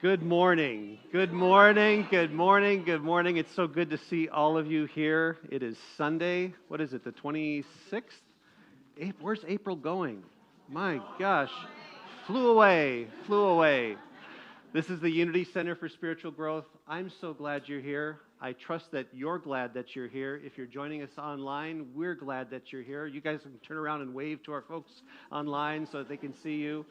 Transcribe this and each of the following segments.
Good morning. Good morning. Good morning. Good morning. It's so good to see all of you here. It is Sunday. What is it, the 26th? Where's April going? My gosh. Flew away. Flew away. This is the Unity Center for Spiritual Growth. I'm so glad you're here. I trust that you're glad that you're here. If you're joining us online, we're glad that you're here. You guys can turn around and wave to our folks online so that they can see you.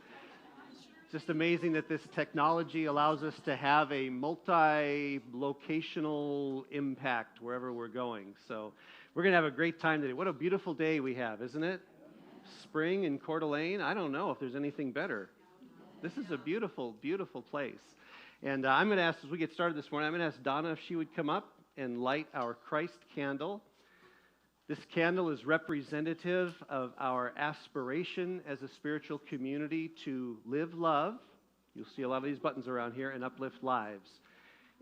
Just amazing that this technology allows us to have a multi-locational impact wherever we're going. So we're going to have a great time today. What a beautiful day we have, isn't it? Spring in Coeur d'Alene. I don't know if there's anything better. This is a beautiful, beautiful place. And I'm going to ask, as we get started this morning, I'm going to ask Donna if she would come up and light our Christ candle. This candle is representative of our aspiration as a spiritual community to live love. You'll see a lot of these buttons around here, and uplift lives.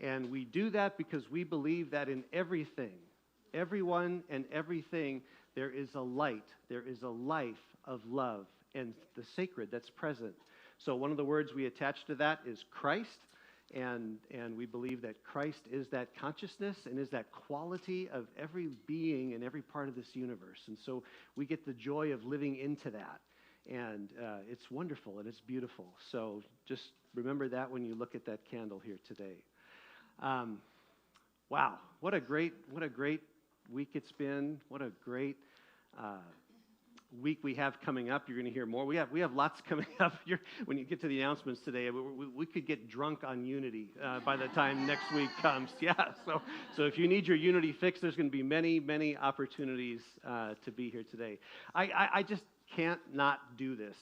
And we do that because we believe that in everything, everyone and everything, there is a light, there is a life of love and the sacred that's present. So one of the words we attach to that is Christ. And we believe that Christ is that consciousness and is that quality of every being in every part of this universe. And so we get the joy of living into that. And it's wonderful and it's beautiful. So just remember that when you look at that candle here today. Wow, what a great week it's been. What a great week we have coming up. You're going to hear more. We have lots coming up. When you get to the announcements today, we could get drunk on unity by the time next week comes. Yeah. So if you need your unity fix, there's going to be many opportunities to be here today. I just can't not do this.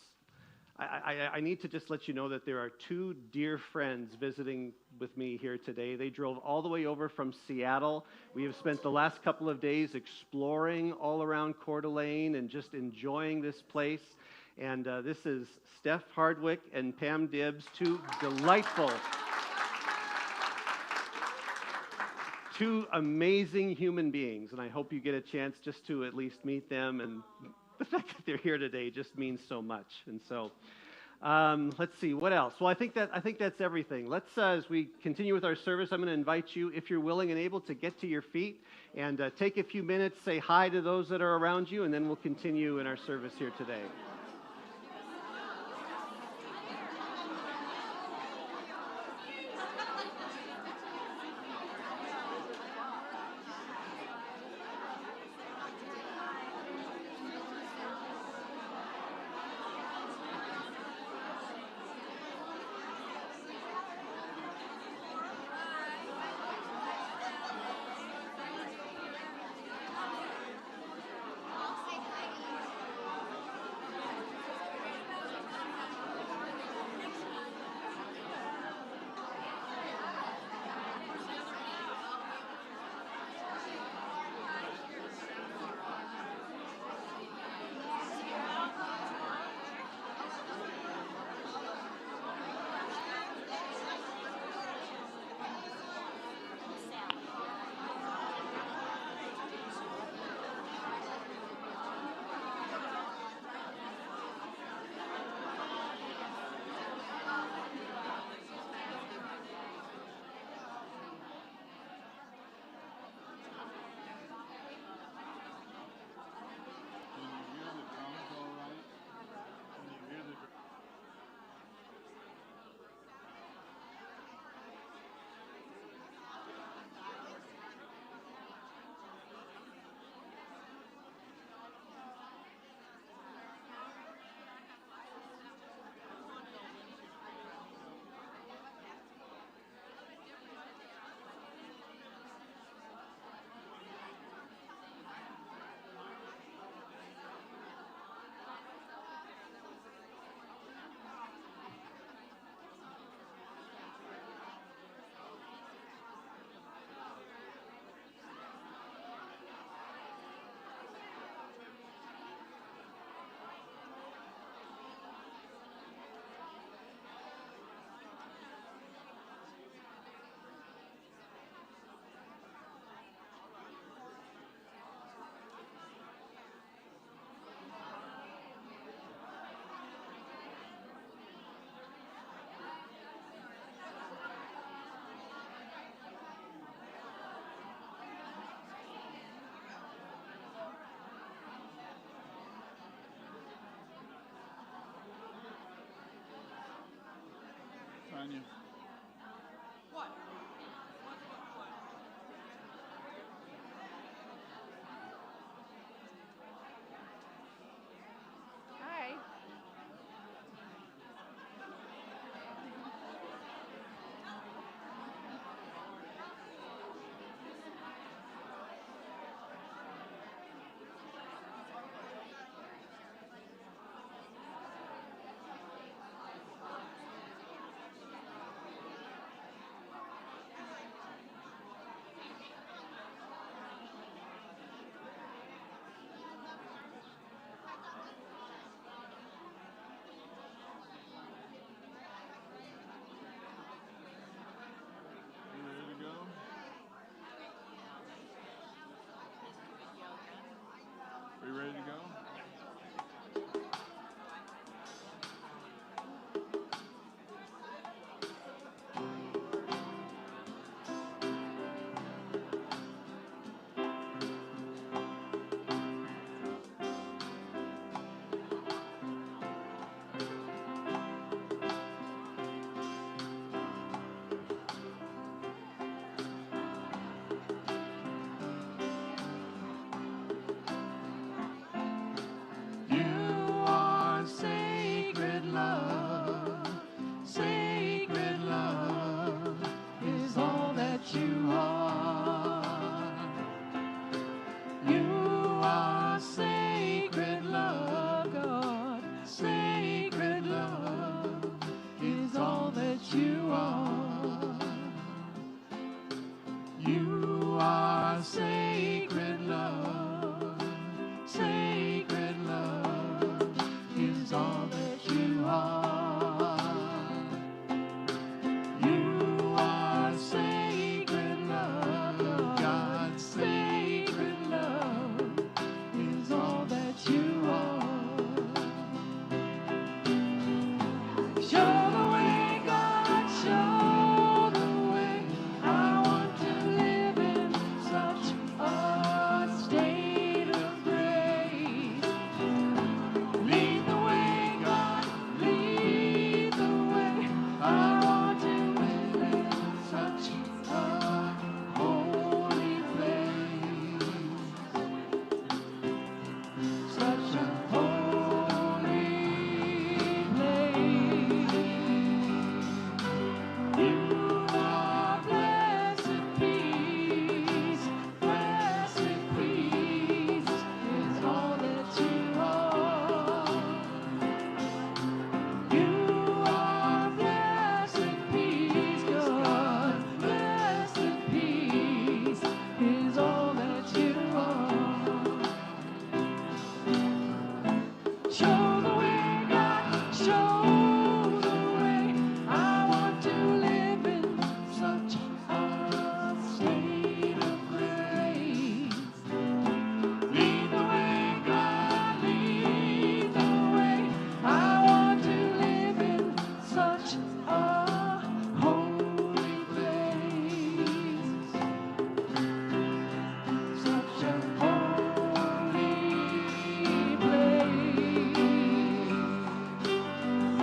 I need to just let you know that there are two dear friends visiting with me here today. They drove all the way over from Seattle. We have spent the last couple of days exploring all around Coeur d'Alene and just enjoying this place. And this is Steph Hardwick and Pam Dibbs, two amazing human beings. And I hope you get a chance just to at least meet them. And the fact that they're here today just means so much. And so let's see, what else? Well, I think that's everything. Let's, as we continue with our service, I'm going to invite you, if you're willing and able, to get to your feet and take a few minutes, say hi to those that are around you, and then we'll continue in our service here today. behind you. Hi. You ready to go? Are you ready to go? You are sacred love. Sacred love is all that you are. You are sacred love, God. Sacred love is all that you are. You are sacred love. Sacred love is all that you are. You are sacred love, God's sacred love is all that you are. Show the way, God, show the way. I want to live in such a state of grace. Lead the way, God, lead the way. I want to live in such a holy place. Such a holy place. You are blessed peace. Blessed peace is all that you are. You are blessed peace, God. Blessed peace is all that you are. Show the way, God, show the way. I want to live in such a state of grace. Lead the way, God, lead the way. I want to live in such a holy place. Such a holy place.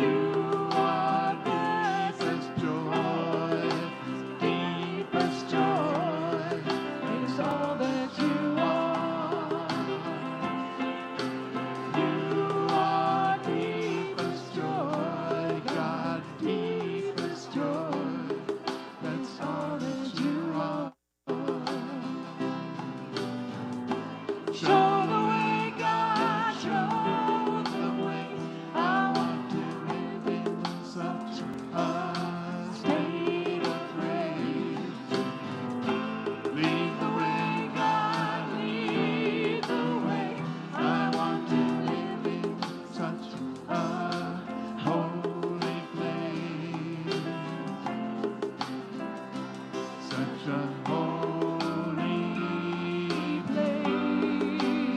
You are blessed joy, deepest joy is all that you are. You are deepest joy, God, deepest joy. That's all that you are. Show the way, God, show the way. I want to live in such a state of grace. Lead the way, God, lead the way. I want to live in such a holy place. Such a holy place.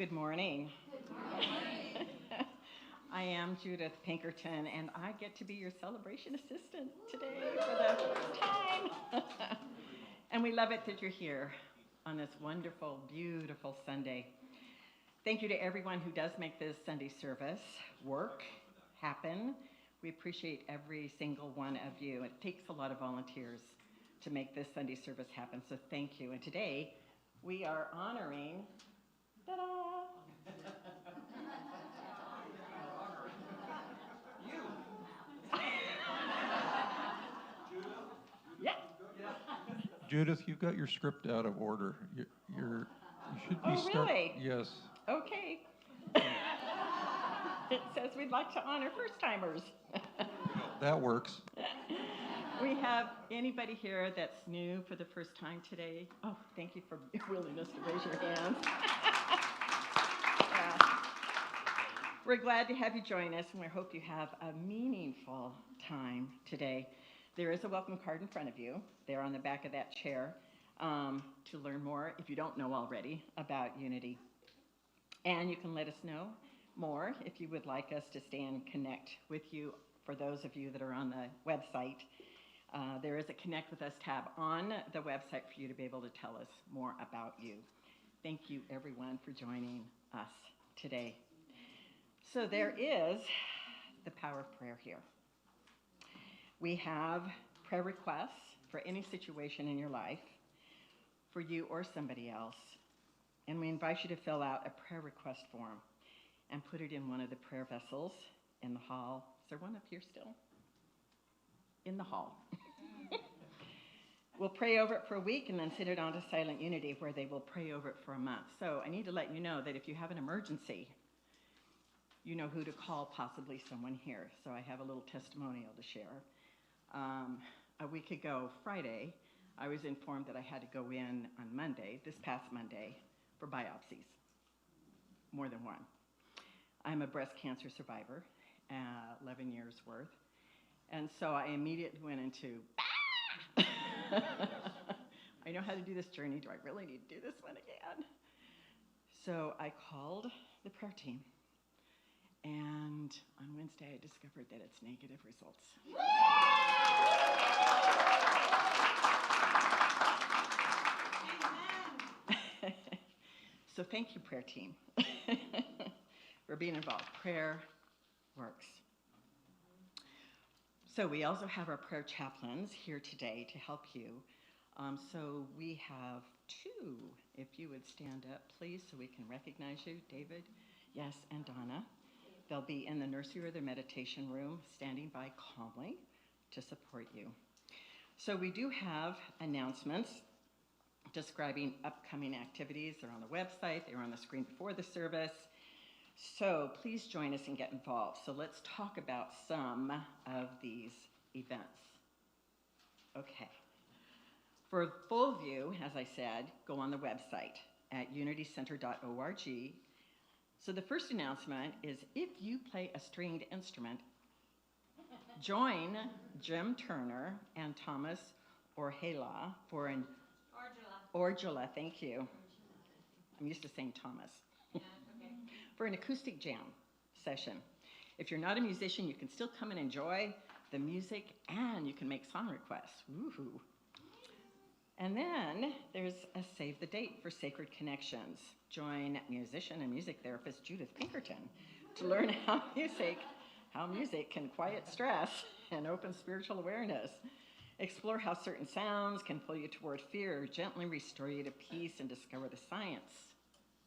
Good morning. I am Judith Pinkerton, and I get to be your celebration assistant today for the first time. And we love it that you're here on this wonderful, beautiful Sunday. Thank you to everyone who does make this Sunday service work, happen. We appreciate every single one of you. It takes a lot of volunteers to make this Sunday service happen, so thank you. And today, we are honoring, ta-da! Yeah. Judith, you've got your script out of order. You should be really? Yes. Okay. It says we'd like to honor first-timers. That works. We have anybody here that's new for the first time today? Oh, thank you for your willingness to raise your hands. Yeah. We're glad to have you join us, and we hope you have a meaningful time today. There is a welcome card in front of you, there on the back of that chair, to learn more, if you don't know already, about Unity. And you can let us know more if you would like us to stay and connect with you. For those of you that are on the website, there is a Connect with Us tab on the website for you to be able to tell us more about you. Thank you, everyone, for joining us today. So there is the power of prayer here. We have prayer requests for any situation in your life, for you or somebody else. And we invite you to fill out a prayer request form and put it in one of the prayer vessels in the hall. Is there one up here still? In the hall. We'll pray over it for a week and then send it on to Silent Unity, where they will pray over it for a month. So I need to let you know that if you have an emergency, you know who to call, possibly someone here. So I have a little testimonial to share. A week ago, Friday, I was informed that I had to go in on Monday, this past Monday, for biopsies, more than one. I'm a breast cancer survivor, 11 years worth, and so I immediately went into, I know how to do this journey, do I really need to do this one again? So I called the prayer team, and on Wednesday I discovered that it's negative results. So thank you, prayer team, for being involved. Prayer works. So we also have our prayer chaplains here today to help you. So we have two, if you would stand up, please, so we can recognize you. David, yes, and Donna. They'll be in the nursery or the meditation room, standing by calmly to support you. So we do have announcements describing upcoming activities. They're on the website, they're on the screen before the service. So please join us and get involved. So let's talk about some of these events. Okay. For a full view, as I said, go on the website at unitycenter.org. So the first announcement is, if you play a stringed instrument, join Jim Turner and Thomas Orjela for an Orjela, thank you. I'm used to saying Thomas. Yeah, okay. For an acoustic jam session. If you're not a musician, you can still come and enjoy the music, and you can make song requests. Woohoo. And then there's a save the date for Sacred Connections. Join musician and music therapist Judith Pinkerton to learn how music can quiet stress and open spiritual awareness. Explore how certain sounds can pull you toward fear, gently restore you to peace, and discover the science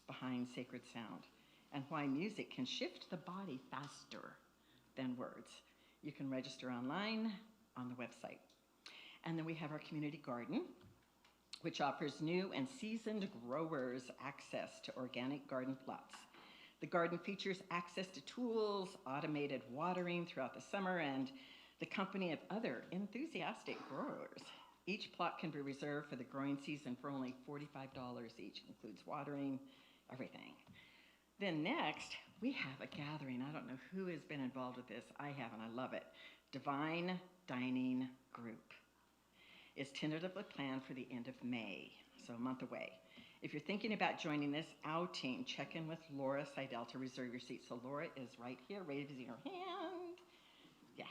behind sacred sound and why music can shift the body faster than words. You can register online on the website. And then we have our community garden, which offers new and seasoned growers access to organic garden plots. The garden features access to tools, automated watering throughout the summer, and the company of other enthusiastic growers. Each plot can be reserved for the growing season for only $45 each. Includes watering, everything. Then next, we have a gathering. I don't know who has been involved with this. I have, and I love it. Divine Dining Group is tentatively planned for the end of May, so a month away. If you're thinking about joining this outing, check in with Laura Seidel to reserve your seat. So Laura is right here, raising her hand. Yes,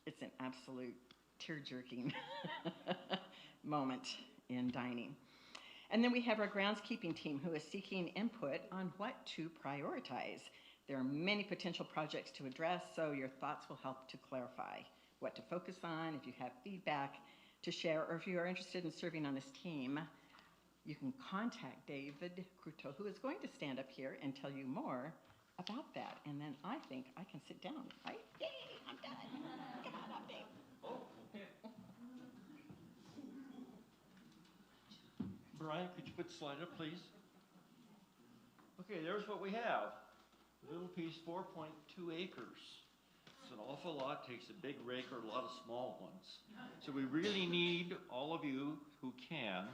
it's an absolute tear-jerking moment in dining. And then we have our groundskeeping team who is seeking input on what to prioritize. There are many potential projects to address, so your thoughts will help to clarify what to focus on. If you have feedback to share, or if you are interested in serving on this team, you can contact David Cruto, who is going to stand up here and tell you more about that. And then I think I can sit down, right? Yay, I'm done. Come on up, Dave. Oh, okay. Brian, could you put the slide up, please? Okay, there's what we have. A little piece, 4.2 acres. It's an awful lot, takes a big rake or a lot of small ones. So we really need all of you who can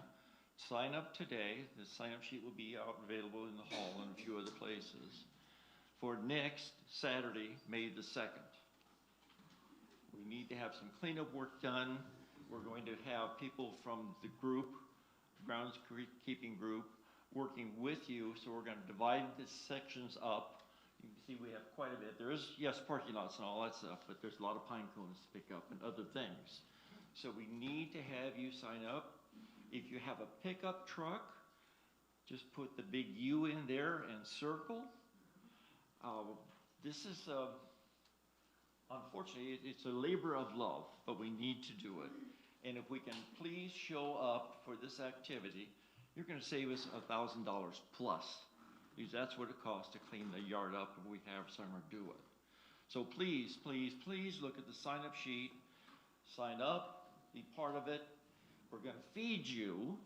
sign up today. The sign-up sheet will be out available in the hall and a few other places for next Saturday, May the 2nd. We need to have some cleanup work done. We're going to have people from the group, groundskeeping group, working with you. So we're going to divide the sections up. You can see we have quite a bit. There is, yes, parking lots and all that stuff, but there's a lot of pine cones to pick up and other things. So we need to have you sign up. If you have a pickup truck, just put the big U in there and circle. This is, unfortunately, it's a labor of love, but we need to do it. And if we can please show up for this activity, you're going to save us $1,000 plus, because that's what it costs to clean the yard up if we have someone do it. So please, please, please look at the sign-up sheet. Sign up, be part of it. We're going to feed you,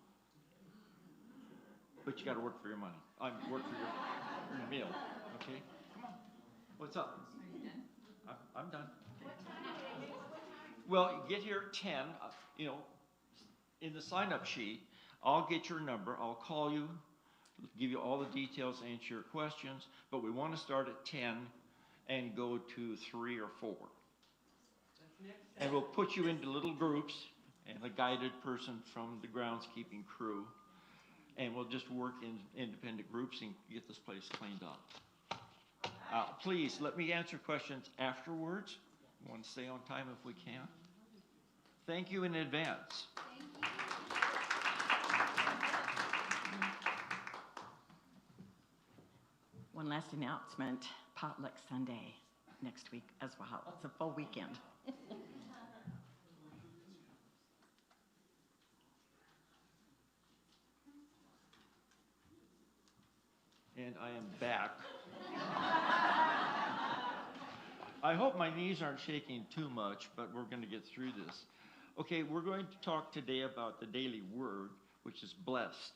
but you got to work for your money. Work for your meal. Okay? Come on. What's up? Are you done? I'm done. Well, get here at 10. In the sign-up sheet, I'll get your number. I'll call you, give you all the details, answer your questions. But we want to start at 10 and go to 3 or 4. And we'll put you into little groups and a guided person from the groundskeeping crew. And we'll just work in independent groups and get this place cleaned up. Please, let me answer questions afterwards. We want to stay on time if we can. Thank you in advance. One last announcement, Potluck Sunday next week as well. It's a full weekend. And I am back. I hope my knees aren't shaking too much, but we're going to get through this. Okay, we're going to talk today about the daily word, which is blessed.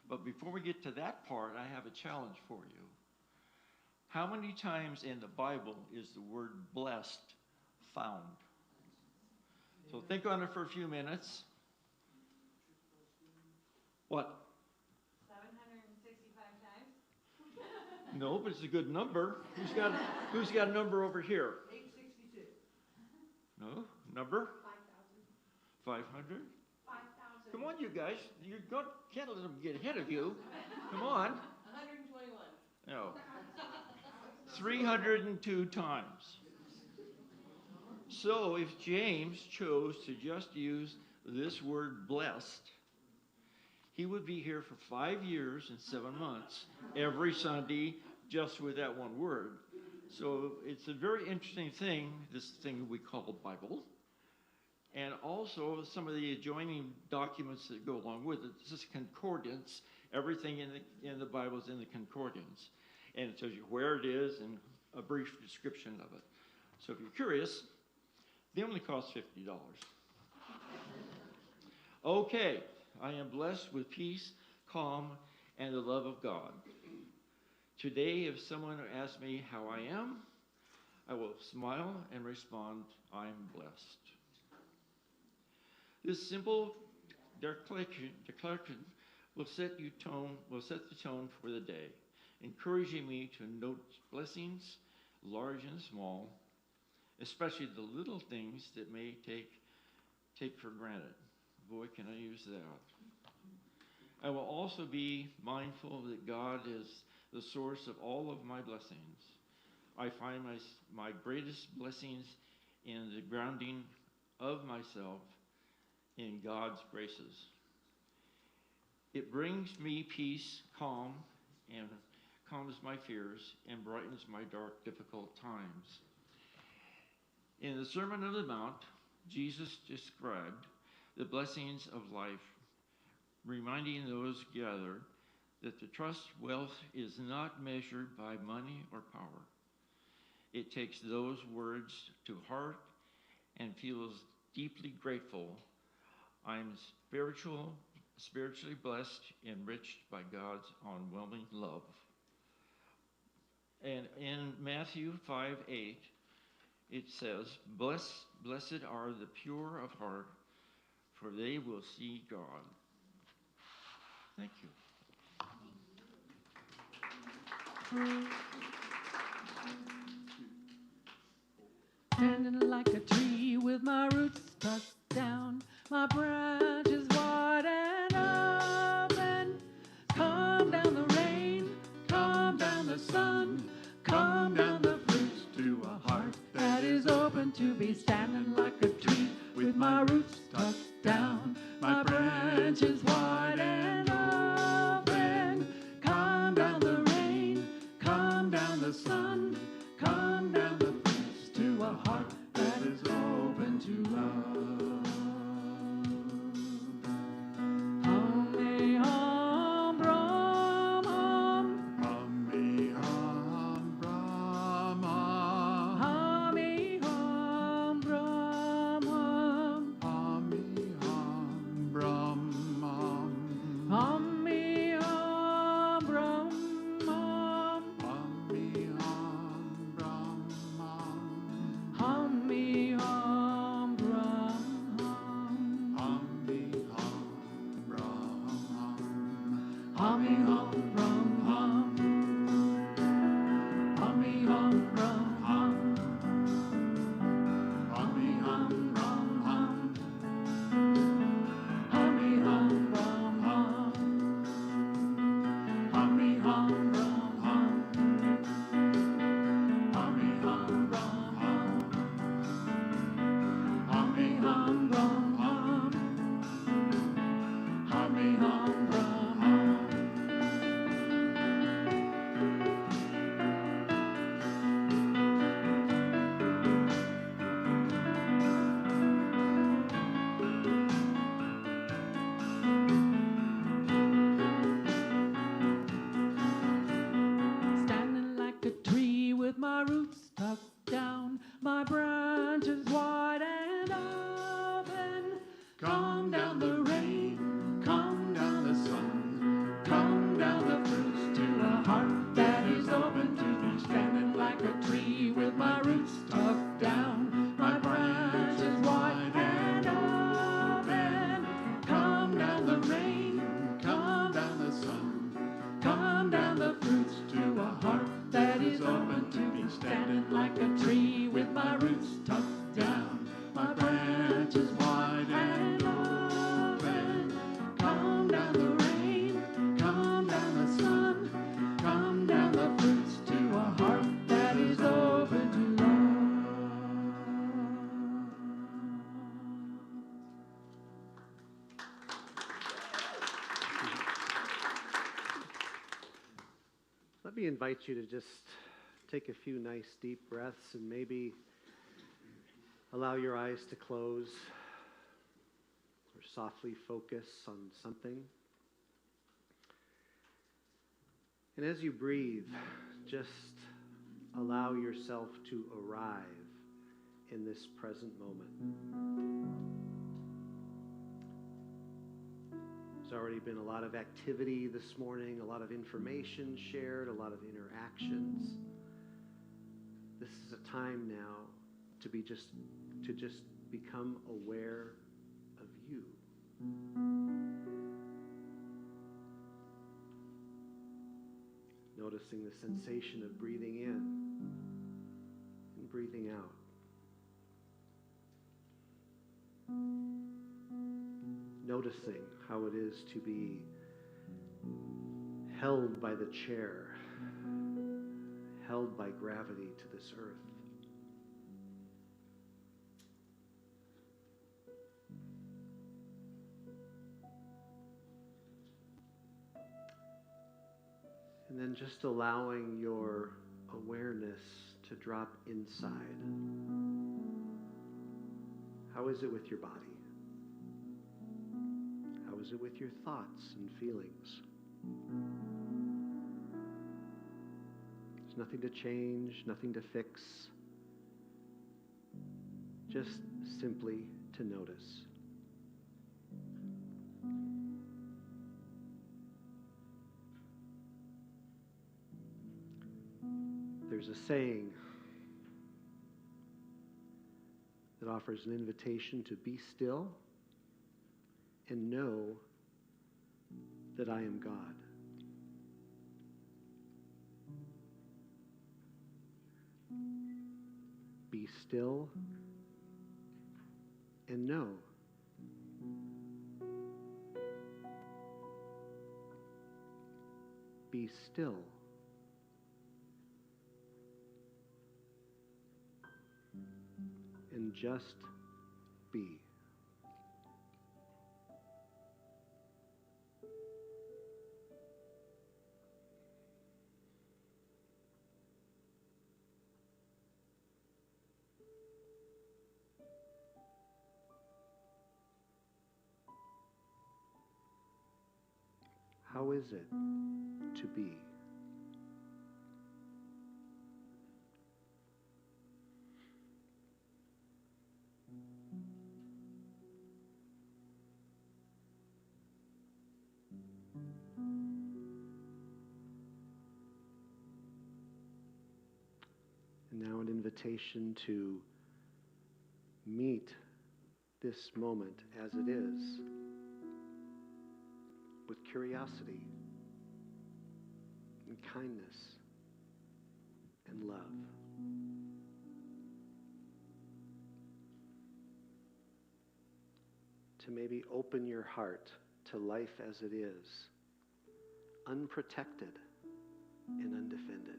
But before we get to that part, I have a challenge for you. How many times in the Bible is the word blessed found? So think on it for a few minutes. What? 765 times. No, but it's a good number. Who's got a number over here? 862. No, number? 5,000. 500? 5,000. Can't you guys? You can't let them get ahead of you. Come on. 121. No. 302 times. So if James chose to just use this word blessed, he would be here for 5 years and 7 months every Sunday just with that one word. So it's a very interesting thing, this thing we call the Bible. And also some of the adjoining documents that go along with it. This is concordance. Everything in the Bible is in the concordance. And it tells you where it is and a brief description of it. So if you're curious, they only cost $50. Okay, I am blessed with peace, calm, and the love of God. Today, if someone asks me how I am, I will smile and respond, I'm blessed. This simple declaration will set the tone for the day, encouraging me to note blessings, large and small, especially the little things that may take for granted. Boy, can I use that. I will also be mindful that God is the source of all of my blessings. I find my greatest blessings in the grounding of myself in God's graces. It brings me peace, calm, and calms my fears and brightens my dark, difficult times. In the Sermon on the Mount, Jesus described the blessings of life, reminding those gathered that the trust wealth is not measured by money or power. It takes those words to heart and feels deeply grateful. I'm spiritually blessed, enriched by God's overwhelming love. And in Matthew 5:8, it says, Blessed are the pure of heart, for they will see God. Thank you. Standing like a tree with my roots tucked down, my branches wide and open. Come down the rain, come down the sun, come down the fruits to a heart that is open to be standing like a tree with my roots tucked down, my branches wide and open. Come down the rain, come down the sun, come down the fruits to a heart that is open to love. Hum, hum, brum, hum. Hum, hum, brum, hum. Hum, hum, brum, hum. Hum, hum, brum, hum. Hum, hum, brum, hum. Hum, hum, brum, hum. Hum, hum, brum, hum. Hum, hum, brum, hum. Hum, hum, brum, hum. Hum, hum, brum, hum. Hum, hum, brum, hum. Hum, hum, brum, hum. Hum, hum, brum, hum. Hum, hum, brum, hum. Hum, hum, brum, hum. Hum, hum, brum, hum. Standing like a tree with my roots tucked down, my branches wide and open. Come down the rain, come down the sun, come down the fruits to a heart that is open to me. Standing like a tree with my roots tucked down, my branches wide and open. Come down the rain, come down the sun, come down the fruits to a heart that is open to me. Standing like a tree with my roots tucked down, my branches wide and open. Come down the rain, come down the sun, come down the fruits to a heart that is open to love. Let me invite you to just take a few nice deep breaths and maybe allow your eyes to close or softly focus on something. And as you breathe, just allow yourself to arrive in this present moment. There's already been a lot of activity this morning, a lot of information shared, a lot of interactions. This is a time now to just become aware of you. Noticing the sensation of breathing in and breathing out. Noticing how it is to be held by the chair, held by gravity to this earth. And then just allowing your awareness to drop inside. How is it with your body? How is it with your thoughts and feelings? There's nothing to change, nothing to fix. Just simply to notice. There's a saying that offers an invitation to be still and know that I am God. Be still and know. Be still and just be. How is it to be? And now an invitation to meet this moment as it is with curiosity and kindness and love. To maybe open your heart to life as it is, unprotected and undefended.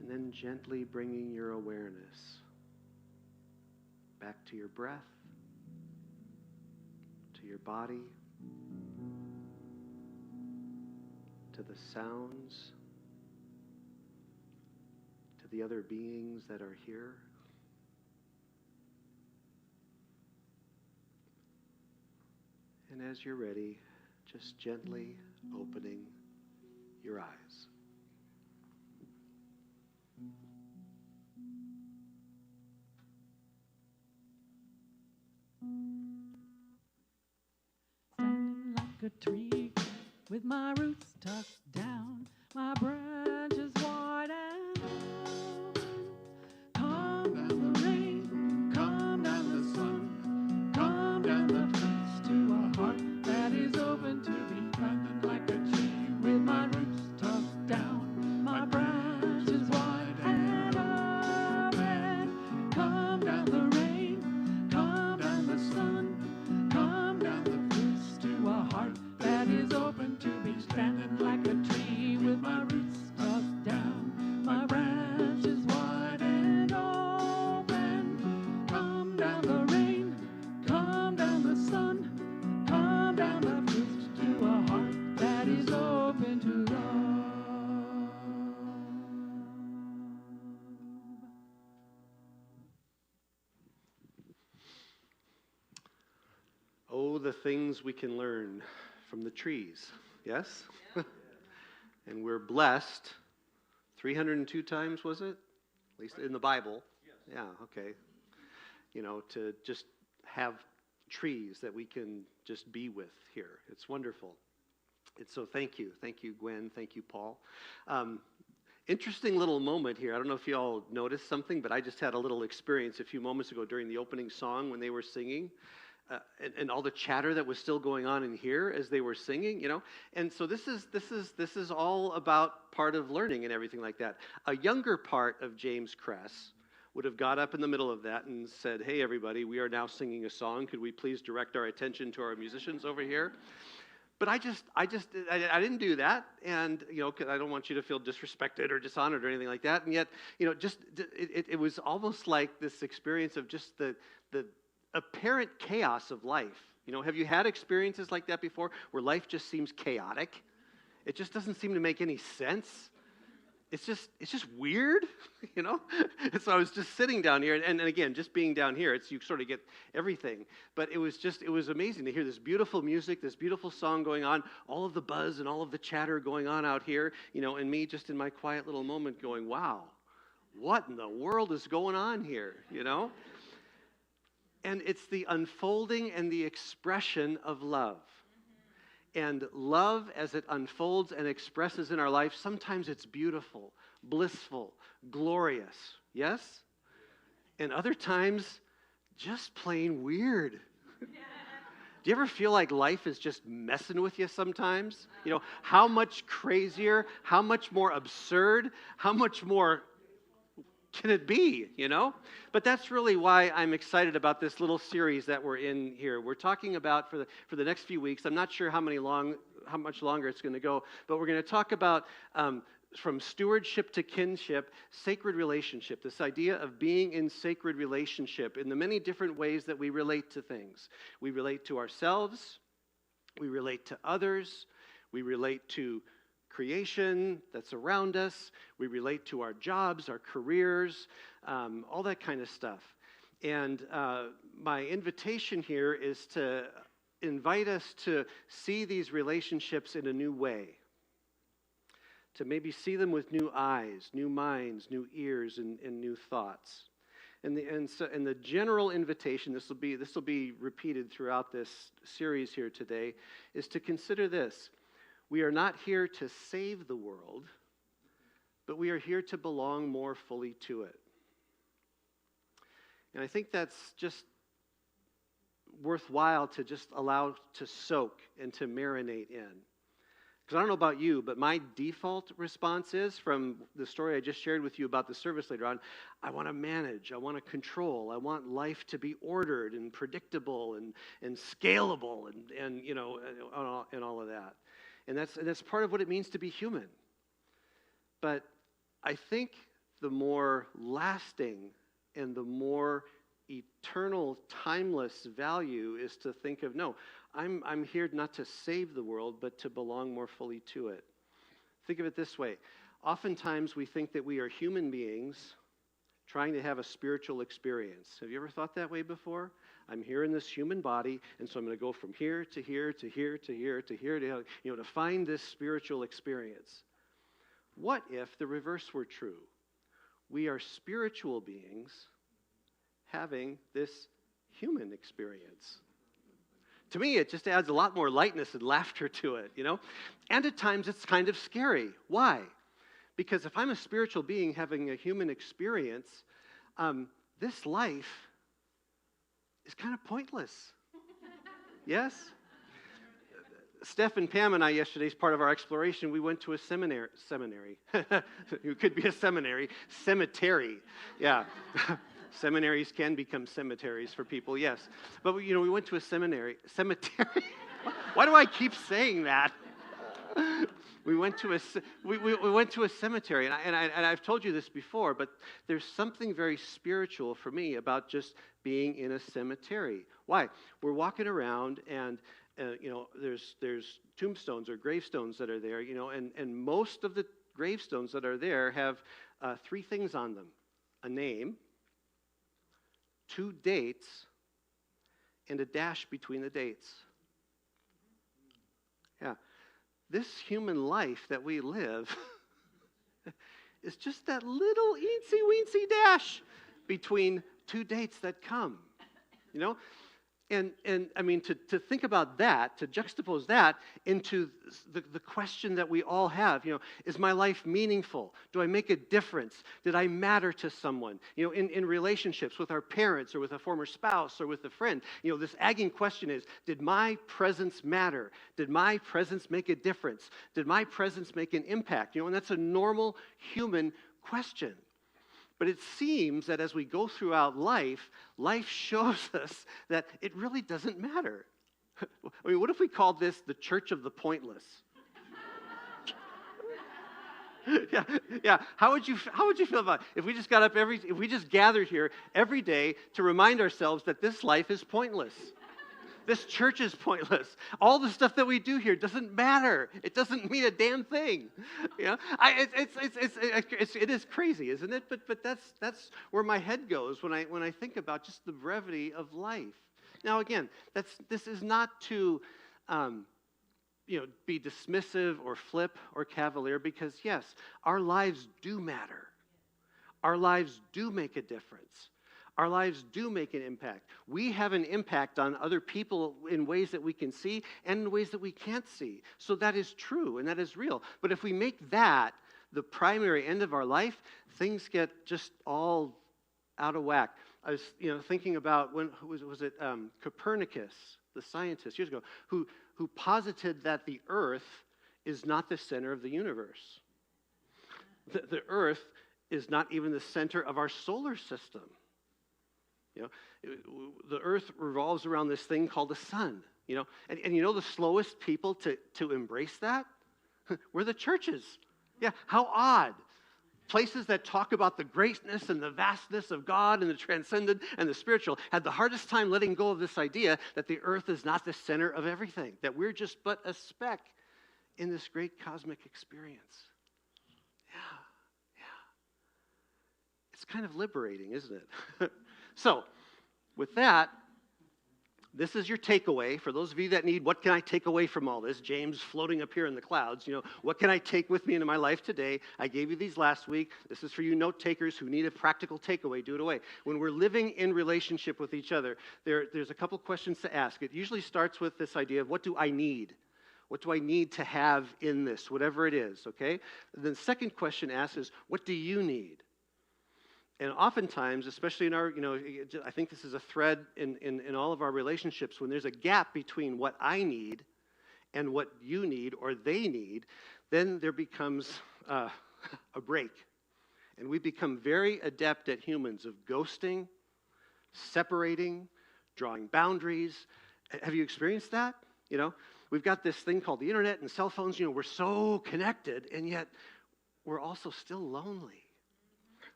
And then gently bringing your awareness back to your breath, to your body, to the sounds, to the other beings that are here. And as you're ready, just gently opening your eyes. Standing like a tree with my roots tucked down, my branches wide and open. Calm down the rain, calm down the sun, calm down the fruits to a heart that is open to be planted like a tree with my roots tucked down, my branches wide and open. Calm down the rain, calm down the sun, calm down the fruits to a heart that is open to be standing like a tree with my roots tucked down, my branches wide and open. Calm down the rain, calm down the sun, calm down the fruits to a heart that is open to love. Oh, the things we can learn from the trees, yes? And we're blessed 302 times, was it? At least in the Bible. Yes. Yeah, okay. You know, to just have trees that we can just be with here. It's wonderful. So thank you. Thank you, Gwen. Thank you, Paul. Interesting little moment here. I don't know if you all noticed something, but I just had a little experience a few moments ago during the opening song when they were singing. and all the chatter that was still going on in here as they were singing, And so this is all about part of learning and everything like that. A younger part of James Kress would have got up in the middle of that and said, "Hey, everybody, we are now singing a song. Could we please direct our attention to our musicians over here?" But I didn't do that, and 'cause I don't want you to feel disrespected or dishonored or anything like that. And yet, it was almost like this experience of just the apparent chaos of life. Have you had experiences like that before, where life just seems chaotic? It just doesn't seem to make any sense. It's just weird, And so I was just sitting down here, and again, just being down here, you sort of get everything. But it was amazing to hear this beautiful music, this beautiful song going on, all of the buzz and all of the chatter going on out here, and me just in my quiet little moment going, wow, what in the world is going on here, And it's the unfolding and the expression of love. And love, as it unfolds and expresses in our life, sometimes it's beautiful, blissful, glorious, yes? And other times, just plain weird. Do you ever feel like life is just messing with you sometimes? How much crazier, how much more absurd, how much more can it be, But that's really why I'm excited about this little series that we're in here. We're talking about for the next few weeks. I'm not sure how much longer it's going to go, but we're going to talk about from stewardship to kinship, sacred relationship. This idea of being in sacred relationship in the many different ways that we relate to things. We relate to ourselves. We relate to others. We relate to creation that's around us. We relate to our jobs, our careers, all that kind of stuff. And my invitation here is to invite us to see these relationships in a new way, to maybe see them with new eyes, new minds, new ears, and new thoughts. And the general invitation, this will be repeated throughout this series here today, is to consider this. We are not here to save the world, but we are here to belong more fully to it. And I think that's just worthwhile to just allow to soak and to marinate in. Because I don't know about you, but my default response is, from the story I just shared with you about the service later on, I want to manage, I want to control, I want life to be ordered and predictable and scalable and all of that. And that's part of what it means to be human. But I think the more lasting and the more eternal, timeless value is to think of, no, I'm here not to save the world, but to belong more fully to it. Think of it this way. Oftentimes we think that we are human beings trying to have a spiritual experience. Have you ever thought that way before? I'm here in this human body, and so I'm going to go from here to here to here to here to here to find this spiritual experience. What if the reverse were true? We are spiritual beings having this human experience. To me, it just adds a lot more lightness and laughter to it, And at times it's kind of scary. Why? Because if I'm a spiritual being having a human experience, this life is kind of pointless. Yes? Steph and Pam and I yesterday, as part of our exploration, we went to a seminary. It could be a seminary. Cemetery. Yeah. Seminaries can become cemeteries for people, yes. But we went to a cemetery. Why do I keep saying that? We went to a cemetery, and I've told you this before, but there's something very spiritual for me about just being in a cemetery. Why? We're walking around, and there's tombstones or gravestones that are there, and most of the gravestones that are there have three things on them: a name, 2 dates, and a dash between the dates. Yeah. This human life that we live is just that little eensy-weensy dash between 2 dates that come. And I mean, to think about that, to juxtapose that into the question that we all have, is my life meaningful? Do I make a difference? Did I matter to someone? In relationships with our parents or with a former spouse or with a friend, this nagging question is, did my presence matter? Did my presence make a difference? Did my presence make an impact? And that's a normal human question. But it seems that as we go throughout life shows us that it really doesn't matter. I mean, what if we called this the church of the pointless? Yeah. How would you feel about it if we just got up if we just gathered here every day to remind ourselves that this life is pointless? This church is pointless. All the stuff that we do here doesn't matter. It doesn't mean a damn thing. It is crazy, isn't it? But that's where my head goes when I think about just the brevity of life. Now again, this is not to be dismissive or flip or cavalier, because yes, our lives do matter. Our lives do make a difference. Our lives do make an impact. We have an impact on other people in ways that we can see and in ways that we can't see. So that is true and that is real. But if we make that the primary end of our life, things get just all out of whack. I was thinking about was it Copernicus, the scientist, years ago, who posited that the Earth is not the center of the universe. The Earth is not even the center of our solar system. The Earth revolves around this thing called the sun. And the slowest people to embrace that? We're the churches. Yeah, how odd. Places that talk about the greatness and the vastness of God and the transcendent and the spiritual had the hardest time letting go of this idea that the Earth is not the center of everything, that we're just but a speck in this great cosmic experience. Yeah. It's kind of liberating, isn't it? So, with that, this is your takeaway. For those of you that need, what can I take away from all this? James floating up here in the clouds, what can I take with me into my life today? I gave you these last week. This is for you note takers who need a practical takeaway. Do it away. When we're living in relationship with each other, there's a couple questions to ask. It usually starts with this idea of, what do I need? What do I need to have in this, whatever it is, okay? And then the second question asked is, what do you need? And oftentimes, especially in our, I think this is a thread in all of our relationships, when there's a gap between what I need and what you need or they need, then there becomes a break. And we become very adept at humans of ghosting, separating, drawing boundaries. Have you experienced that? We've got this thing called the internet and cell phones. We're so connected, and yet we're also still lonely.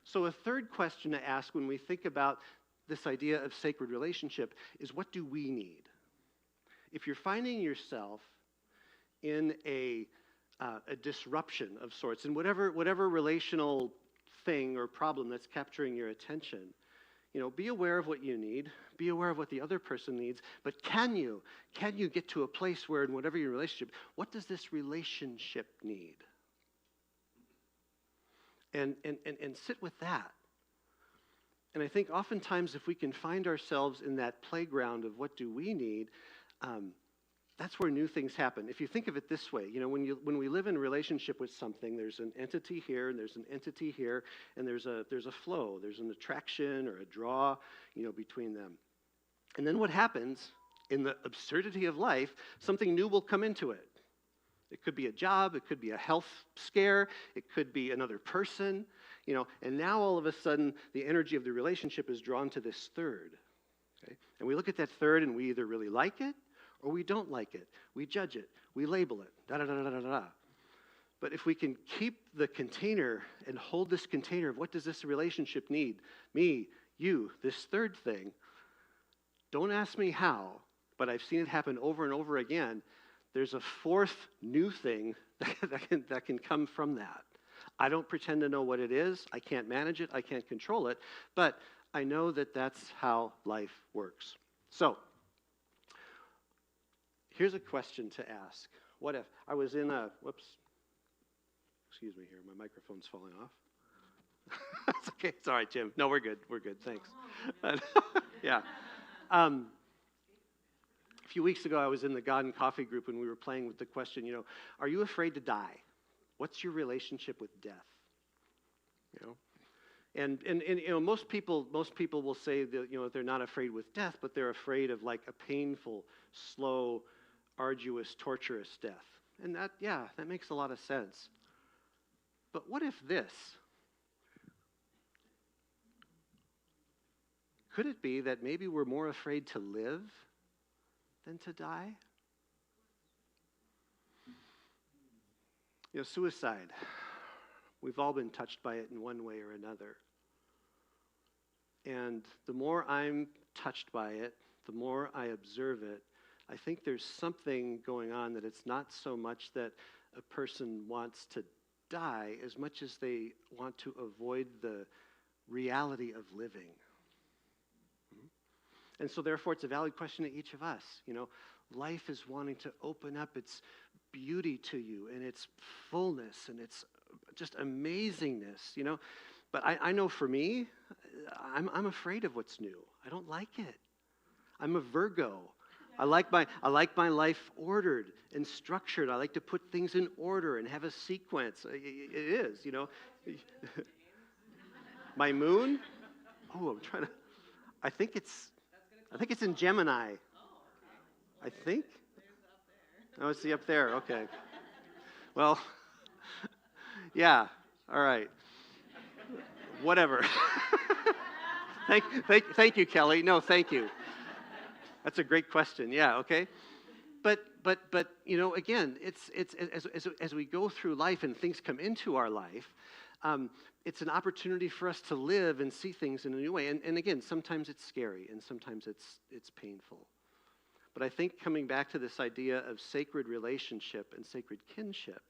So a third question to ask when we think about this idea of sacred relationship is, what do we need? If you're finding yourself in a disruption of sorts, in whatever relational thing or problem that's capturing your attention, be aware of what you need, be aware of what the other person needs, but can you get to a place where, in whatever your relationship, what does this relationship need? And sit with that. And I think oftentimes if we can find ourselves in that playground of what do we need, that's where new things happen. If you think of it this way, when we live in a relationship with something, there's an entity here and there's an entity here, and there's a flow, there's an attraction or a draw, between them. And then what happens in the absurdity of life, something new will come into it. It could be a job, it could be a health scare, it could be another person, and now all of a sudden the energy of the relationship is drawn to this third. Okay? And we look at that third and we either really like it or we don't like it. We judge it, we label it, da-da-da-da-da-da. But if we can keep the container and hold this container of what does this relationship need? Me, you, this third thing. Don't ask me how, but I've seen it happen over and over again. There's a fourth new thing that can come from that. I don't pretend to know what it is. I can't manage it. I can't control it. But I know that that's how life works. So, here's a question to ask. What if I was in a, excuse me here, my microphone's falling off. That's okay. It's all right, Jim. No, we're good. We're good. Thanks. Yeah. few weeks ago, I was in the God and Coffee group, and we were playing with the question, are you afraid to die? What's your relationship with death? And most people will say that they're not afraid with death, but they're afraid of like a painful, slow, arduous, torturous death. And that makes a lot of sense. But what if this? Could it be that maybe we're more afraid to live than to die? Suicide. We've all been touched by it in one way or another. And the more I'm touched by it, the more I observe it, I think there's something going on, that it's not so much that a person wants to die as much as they want to avoid the reality of living. And so therefore it's a valid question to each of us. Life is wanting to open up its beauty to you and its fullness and its just amazingness, But I know for me, I'm afraid of what's new. I don't like it. I'm a Virgo. I like my life ordered and structured. I like to put things in order and have a sequence. It is, My moon? Oh, I'm trying to. I think it's in Gemini. I think. Oh, it's up there. Okay. Well, yeah. All right. Whatever. Thank you, Kelly. No, thank you. That's a great question. Yeah. Okay. But again, it's as we go through life and things come into our life, it's an opportunity for us to live and see things in a new way. And again, sometimes it's scary and sometimes it's painful. But I think coming back to this idea of sacred relationship and sacred kinship,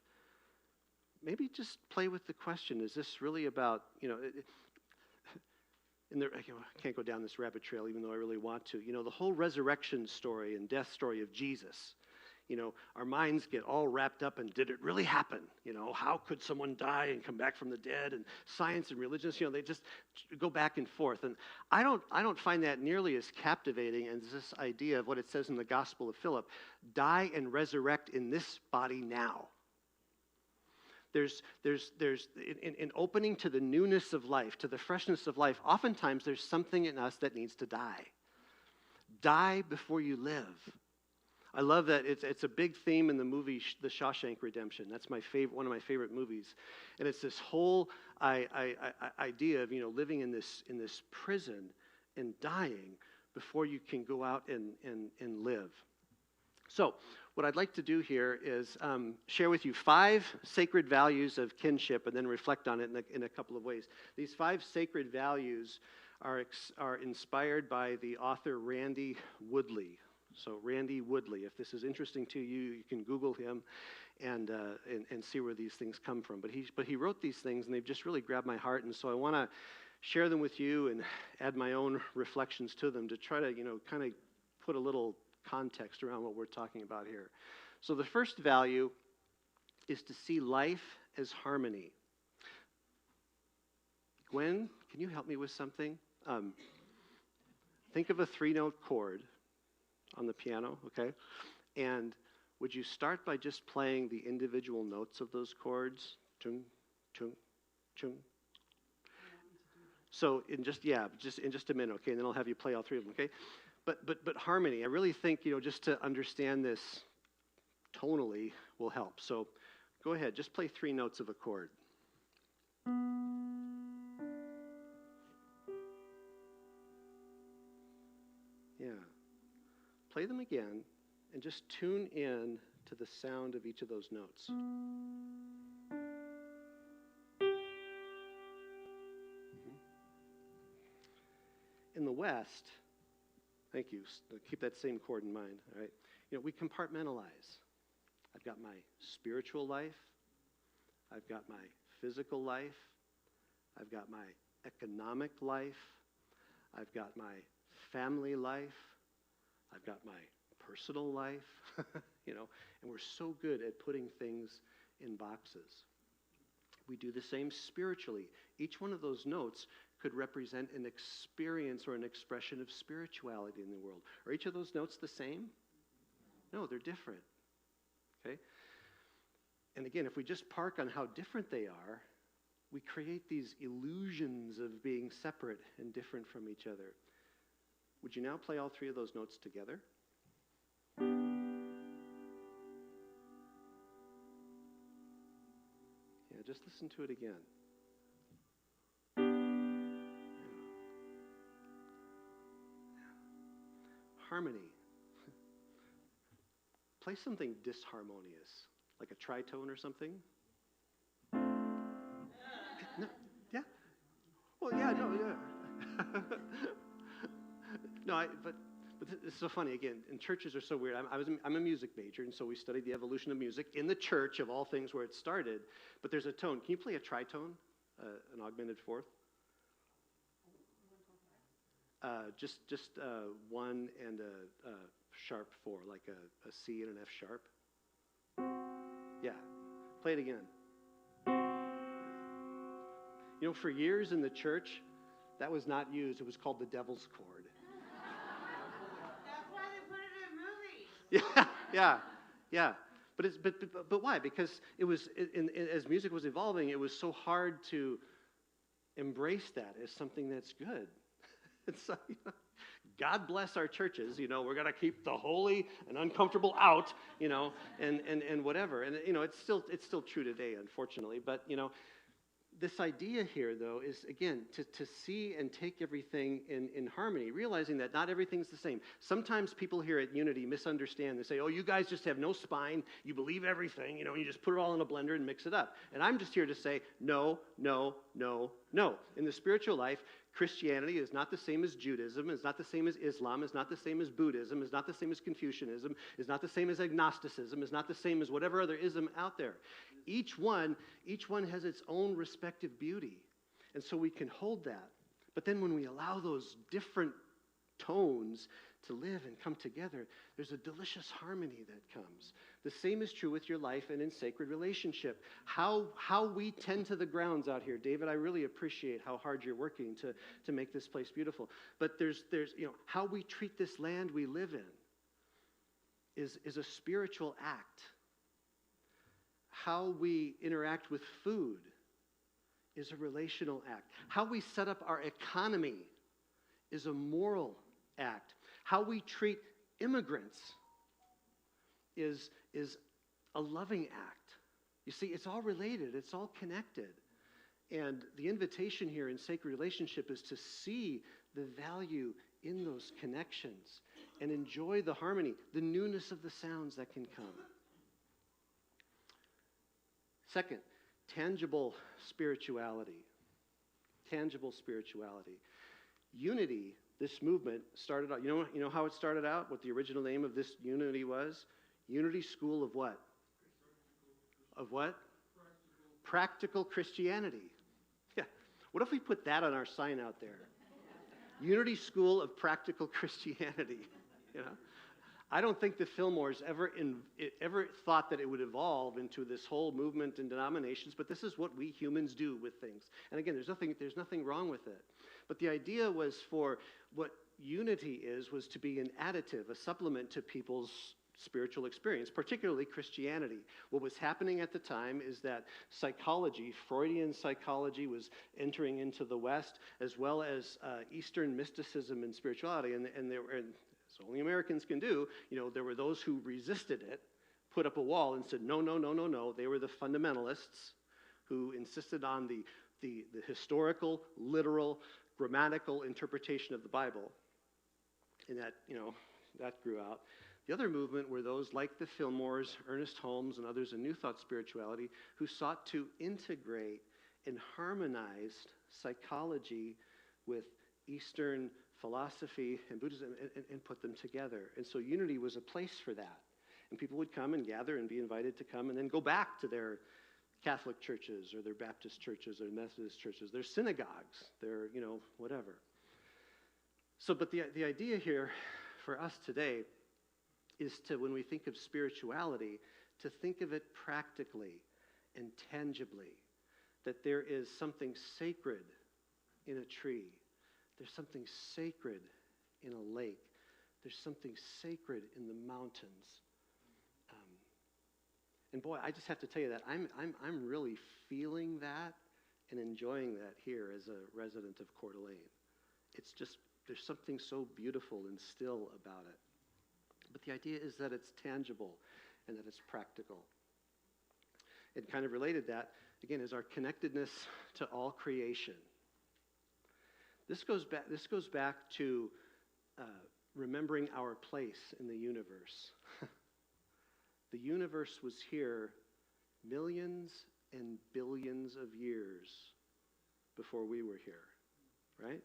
maybe just play with the question, is this really about, I can't go down this rabbit trail even though I really want to. The whole resurrection story and death story of Jesus, our minds get all wrapped up in, did it really happen? How could someone die and come back from the dead? And science and religion, they just go back and forth. And I don't find that nearly as captivating as this idea of what it says in the Gospel of Philip, die and resurrect in this body now. There's in opening to the newness of life, to the freshness of life, oftentimes there's something in us that needs to die. Die before you live. I love that it's a big theme in the movie The Shawshank Redemption. That's one of my favorite movies. And it's this whole idea of living in this prison and dying before you can go out and live. So what I'd like to do here is share with you 5 sacred values of kinship and then reflect on it in a couple of ways. These 5 sacred values are inspired by the author Randy Woodley. So Randy Woodley, if this is interesting to you, you can Google him and see where these things come from. But he wrote these things, and they've just really grabbed my heart, and so I want to share them with you and add my own reflections to them to try to kind of put a little context around what we're talking about here. So the first value is to see life as harmony. Gwen, can you help me with something? Think of a 3-note chord on the piano, okay? And would you start by just playing the individual notes of those chords? Chung, chung, chung. So in just a minute, okay? And then I'll have you play all 3 of them, okay? But harmony, I really think, just to understand this tonally will help. So go ahead, just play 3 notes of a chord. Yeah. Play them again and just tune in to the sound of each of those notes. In the West, thank you, keep that same chord in mind, all right? We compartmentalize. I've got my spiritual life. I've got my physical life. I've got my economic life. I've got my family life. I've got my personal life, and we're so good at putting things in boxes. We do the same spiritually. Each one of those notes could represent an experience or an expression of spirituality in the world. Are each of those notes the same? No, they're different. Okay? And again, if we just park on how different they are, we create these illusions of being separate and different from each other. Would you now play all three of those notes together? Yeah, just listen to it again. Harmony. Play something disharmonious, like a tritone or something. No, yeah. Well, yeah, no, yeah. No, but it's so funny. Again, and churches are so weird. I'm a music major, and so we studied the evolution of music in the church of all things where it started. But there's a tone. Can you play a tritone, an augmented fourth? Just one and a sharp four, like a C and an F sharp. Yeah, play it again. You know, for years in the church, that was not used. It was called the devil's chord. That's why they put it in movies. Yeah. But why? Because it was as music was evolving, it was so hard to embrace that as something that's good. And so, God bless our churches. We're going to keep the holy and uncomfortable out. And whatever. And it's still true today, unfortunately. But this idea here, though, is, again, to see and take everything in harmony, realizing that not everything's the same. Sometimes people here at Unity misunderstand. They say, oh, you guys just have no spine. You believe everything. You just put it all in a blender and mix it up. And I'm just here to say, no, no, no, no. In the spiritual life, Christianity is not the same as Judaism, is not the same as Islam, is not the same as Buddhism, is not the same as Confucianism, is not the same as agnosticism, is not the same as whatever other ism out there. Each one has its own respective beauty. And so we can hold that. But then when we allow those different tones to live and come together, there's a delicious harmony that comes. The same is true with your life and in sacred relationship. How we tend to the grounds out here, David, I really appreciate how hard you're working to make this place beautiful. But there's how we treat this land we live in is a spiritual act. How we interact with food is a relational act. How we set up our economy is a moral act. How we treat immigrants is a loving act. You see, it's all related. It's all connected. And the invitation here in sacred relationship is to see the value in those connections and enjoy the harmony, the newness of the sounds that can come. Second, tangible spirituality. Tangible spirituality. Unity, this movement started out, you know how it started out? What the original name of this unity was? Unity School of what? Of what? Practical Christianity. Yeah. What if we put that on our sign out there? Unity School of Practical Christianity. I don't think the Fillmores ever thought that it would evolve into this whole movement and denominations, but this is what we humans do with things. And again, there's nothing wrong with it. But the idea was for what unity was to be an additive, a supplement to people's spiritual experience, particularly Christianity. What was happening at the time is that psychology, Freudian psychology, was entering into the West, as well as Eastern mysticism and spirituality, and as only Americans can do. There were those who resisted it, put up a wall and said, no, no, no, no, no. They were the fundamentalists who insisted on the historical, literal, grammatical interpretation of the Bible. And that grew out. The other movement were those like the Fillmores, Ernest Holmes, and others in New Thought spirituality who sought to integrate and harmonize psychology with Eastern philosophy and Buddhism and put them together. And so unity was a place for that. And people would come and gather and be invited to come and then go back to their Catholic churches or their Baptist churches or Methodist churches, their synagogues, their, whatever. So, but the idea here for us today is to, when we think of spirituality, to think of it practically and tangibly, that there is something sacred in a tree. There's something sacred in a lake. There's something sacred in the mountains. And boy, I just have to tell you that I'm really feeling that and enjoying that here as a resident of Coeur d'Alene. It's just, there's something so beautiful and still about it. But the idea is that it's tangible and that it's practical. And kind of related that, again, is our connectedness to all creation. This goes back to remembering our place in the universe. The universe was here millions and billions of years before we were here, right?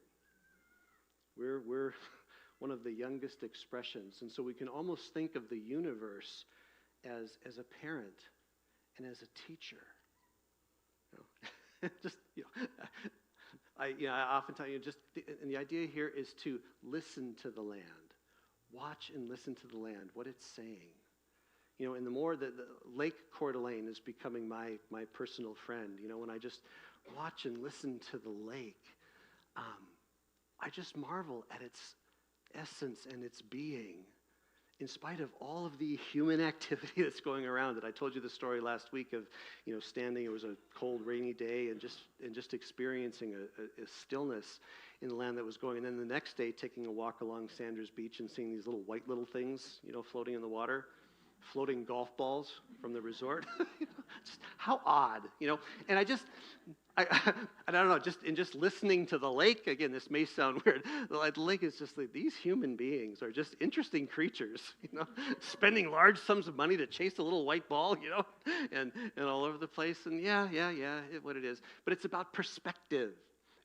We're one of the youngest expressions, and so we can almost think of the universe as a parent and as a teacher. Just I often tell you, and the idea here is to listen to the land, watch and listen to the land, what it's saying. And the more that the Lake Coeur d'Alene is becoming my personal friend, when I just watch and listen to the lake, I just marvel at its essence and its being, in spite of all of the human activity that's going around it. I told you the story last week of, standing, it was a cold, rainy day, and just experiencing a stillness in the land that was going. And then the next day, taking a walk along Sanders Beach and seeing these white little things, floating in the water. Floating golf balls from the resort. Just how odd, And I don't know, just listening to the lake, again, this may sound weird. The lake is just like, these human beings are just interesting creatures, spending large sums of money to chase a little white ball, and all over the place. And what it is. But it's about perspective.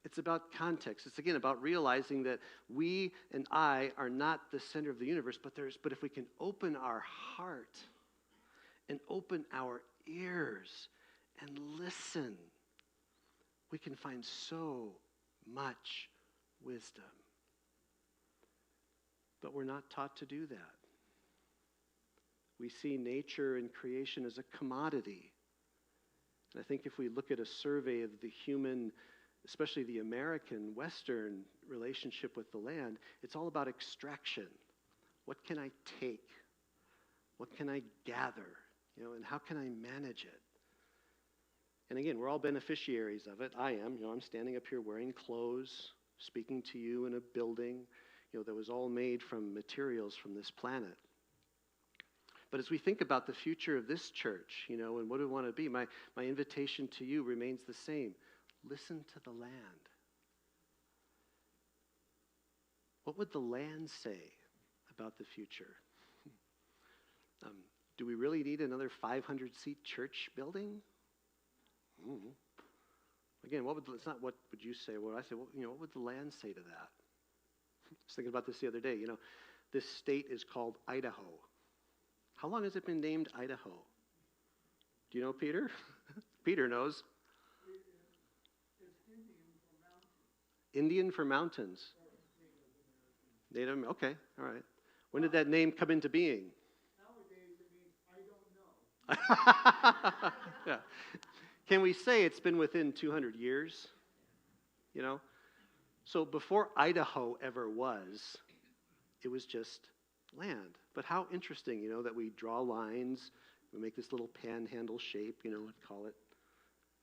It's about context. It's, again, about realizing that we and I are not the center of the universe, but if we can open our heart and open our ears and listen, we can find so much wisdom. But we're not taught to do that. We see nature and creation as a commodity. And I think if we look at a survey of the human, especially the American Western relationship with the land, it's all about extraction. What can I take? What can I gather? And how can I manage it? And again, we're all beneficiaries of it. I am. I'm standing up here wearing clothes, speaking to you in a building, that was all made from materials from this planet. But as we think about the future of this church, and what do we want to be, my invitation to you remains the same. Listen to the land. What would the land say about the future? Do we really need another 500-seat church building? Again, it's not what would you say. What would I say? What would the land say to that? I was thinking about this the other day. This state is called Idaho. How long has it been named Idaho? Do you know, Peter? Peter knows. Indian for mountains. Native, okay, all right. When did that name come into being? Nowadays it means I don't know. Yeah. Can we say it's been within 200 years? So before Idaho ever was, it was just land. But how interesting, that we draw lines, we make this little panhandle shape, and call it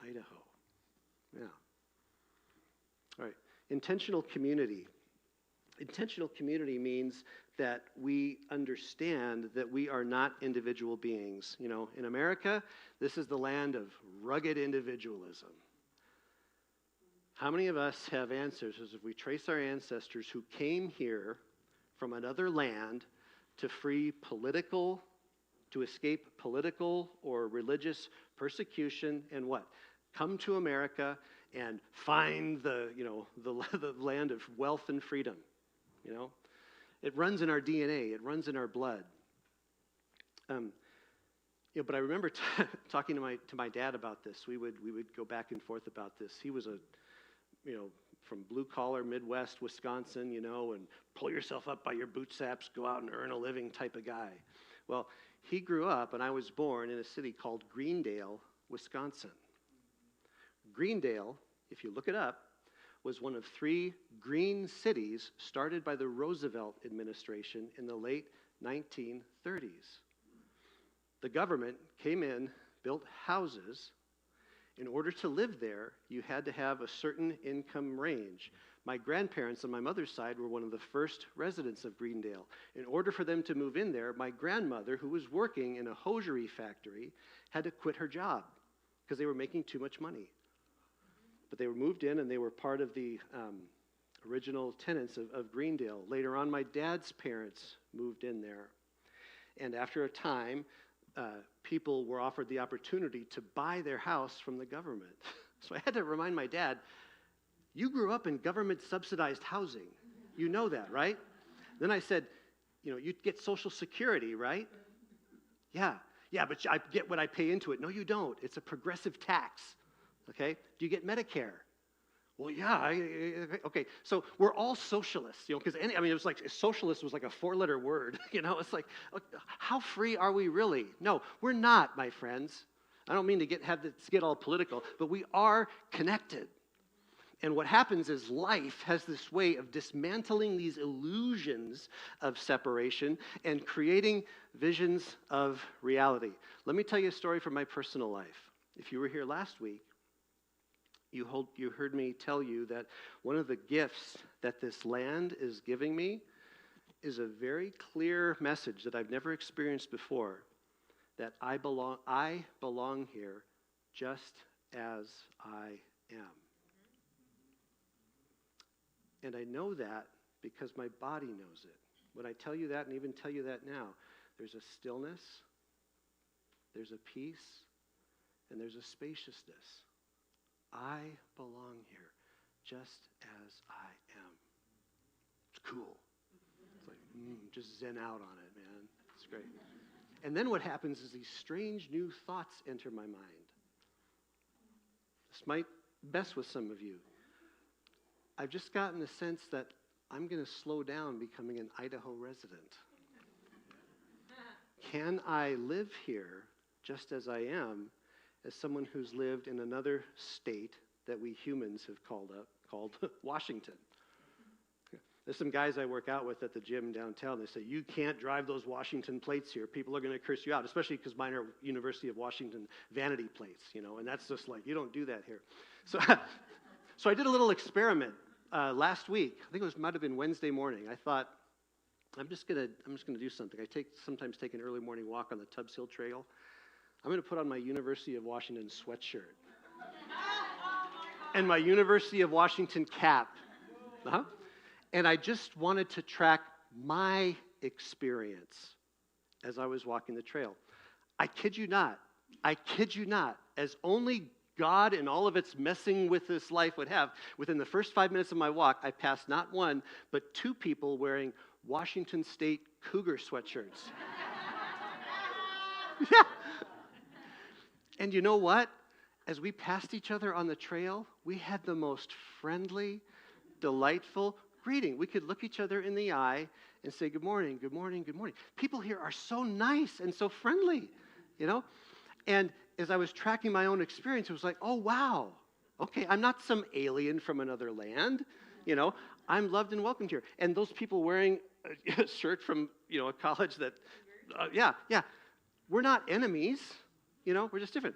Idaho. Yeah. All right. Intentional community. Intentional community means that we understand that we are not individual beings. In America, this is the land of rugged individualism. How many of us have ancestors, if we trace our ancestors who came here from another land to escape political or religious persecution, and what? Come to America and find the land of wealth and freedom. It runs in our DNA. It runs in our blood. But I remember talking to my dad about this. We would go back and forth about this. He was from blue collar Midwest Wisconsin, and pull yourself up by your bootstraps, go out and earn a living type of guy. Well, he grew up, and I was born in a city called Greendale, Wisconsin. Greendale, if you look it up, was one of 3 green cities started by the Roosevelt administration in the late 1930s. The government came in, built houses. In order to live there, you had to have a certain income range. My grandparents on my mother's side were one of the first residents of Greendale. In order for them to move in there, my grandmother, who was working in a hosiery factory, had to quit her job because they were making too much money. But they were moved in, and they were part of the original tenants of Greendale. Later on, my dad's parents moved in there. And after a time, people were offered the opportunity to buy their house from the government. So I had to remind my dad, you grew up in government-subsidized housing. You know that, right? Then I said, you get Social Security, right? Yeah, but I get what I pay into it. No, you don't. It's a progressive tax, okay? Do you get Medicare? Well, yeah, okay. So we're all socialists, because it was like socialist was like a four-letter word, It's like, how free are we really? No, we're not, my friends. I don't mean to get all political, but we are connected. And what happens is life has this way of dismantling these illusions of separation and creating visions of reality. Let me tell you a story from my personal life. If you were here last week, you heard me tell you that one of the gifts that this land is giving me is a very clear message that I've never experienced before, that I belong here just as I am. And I know that because my body knows it. When I tell you that, and even tell you that now, there's a stillness, there's a peace, and there's a spaciousness. I belong here just as I am. It's cool. It's like, just zen out on it, man. It's great. And then what happens is these strange new thoughts enter my mind. This might mess with some of you. I've just gotten the sense that I'm going to slow down becoming an Idaho resident. Can I live here just as I am, as someone who's lived in another state that we humans have called Washington? There's some guys I work out with at the gym downtown. They say, you can't drive those Washington plates here. People are going to curse you out, especially because mine are University of Washington vanity plates, and that's just like, you don't do that here. So I did a little experiment last week. I think it might have been Wednesday morning. I thought, I'm just gonna do something. I sometimes take an early morning walk on the Tubbs Hill Trail. I'm going to put on my University of Washington sweatshirt and my University of Washington cap. And I just wanted to track my experience as I was walking the trail. I kid you not, as only God and all of its messing with this life would have, within the first 5 minutes of my walk, I passed not one, but two people wearing Washington State Cougar sweatshirts. Yeah. And you know what? As we passed each other on the trail, we had the most friendly, delightful greeting. We could look each other in the eye and say, good morning, good morning, good morning. People here are so nice and so friendly, And as I was tracking my own experience, it was like, oh, wow. Okay, I'm not some alien from another land. I'm loved and welcomed here. And those people wearing a shirt from, a college that, we're not enemies. We're just different.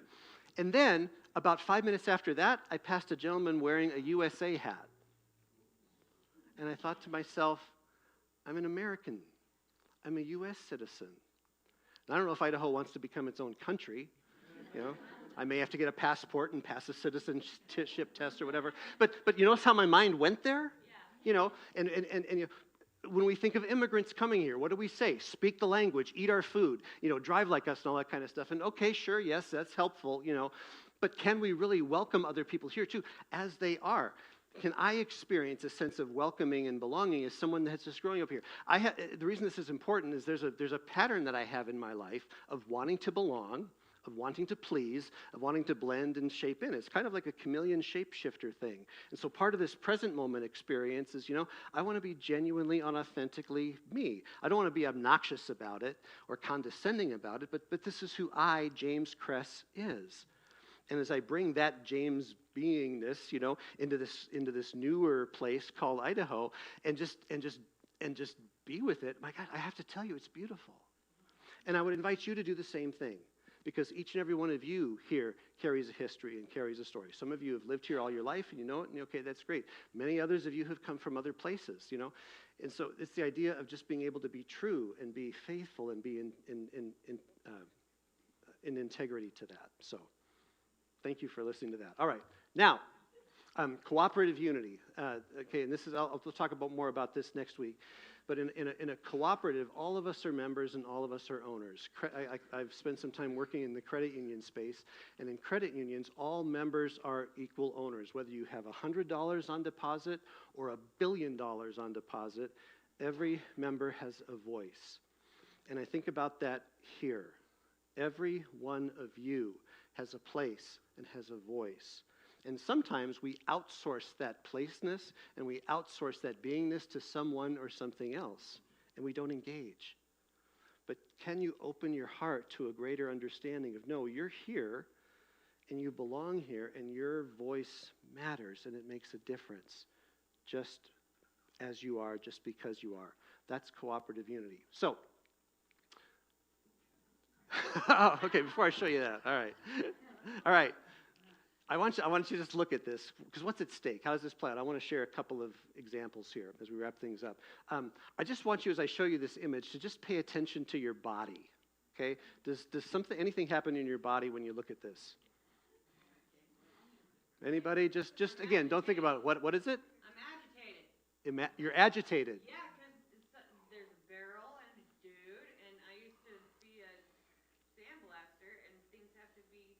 And then, about 5 minutes after that, I passed a gentleman wearing a USA hat. And I thought to myself, I'm an American. I'm a U.S. citizen. And I don't know if Idaho wants to become its own country. I may have to get a passport and pass a citizenship test or whatever. But you notice how my mind went there? Yeah. And when we think of immigrants coming here, what do we say? Speak the language, eat our food, drive like us and all that kind of stuff. And okay, sure, yes, that's helpful, But can we really welcome other people here too, as they are? Can I experience a sense of welcoming and belonging as someone that's just growing up here? The reason this is important is there's a pattern that I have in my life of wanting to belong, of wanting to please, of wanting to blend and shape in. It's kind of like a chameleon shapeshifter thing. And so part of this present moment experience is, I want to be genuinely and authentically me. I don't want to be obnoxious about it or condescending about it, but this is who I, James Kress, is. And as I bring that James beingness, into this newer place called Idaho, and just be with it, my God, I have to tell you, it's beautiful. And I would invite you to do the same thing, because each and every one of you here carries a history and carries a story. Some of you have lived here all your life and you know it, and okay, that's great. Many others of you have come from other places, you know. And so it's the idea of just being able to be true and be faithful and be in integrity to that. So thank you for listening to that. All right, now, cooperative unity. Okay, and this is, we'll talk about more about this next week. But in a cooperative, all of us are members and all of us are owners. I've spent some time working in the credit union space, and in credit unions, all members are equal owners. Whether you have $100 on deposit or $1 billion on deposit, every member has a voice. And I think about that here. Every one of you has a place and has a voice. And sometimes we outsource that placeness and we outsource that beingness to someone or something else, and we don't engage. But can you open your heart to a greater understanding of, no, you're here and you belong here and your voice matters and it makes a difference just as you are, just because you are. That's cooperative unity. So, oh, okay, before I show you that, all right. I want you to just look at this, because what's at stake? How does this play out? I want to share a couple of examples here as we wrap things up. I just want you, as I show you this image, to just pay attention to your body. Okay? Does anything happen in your body when you look at this? Anybody? Just again, don't think about it. What is it? I'm agitated. You're agitated. Yeah, because there's a barrel and a dude, and I used to be a sandblaster, and things have to be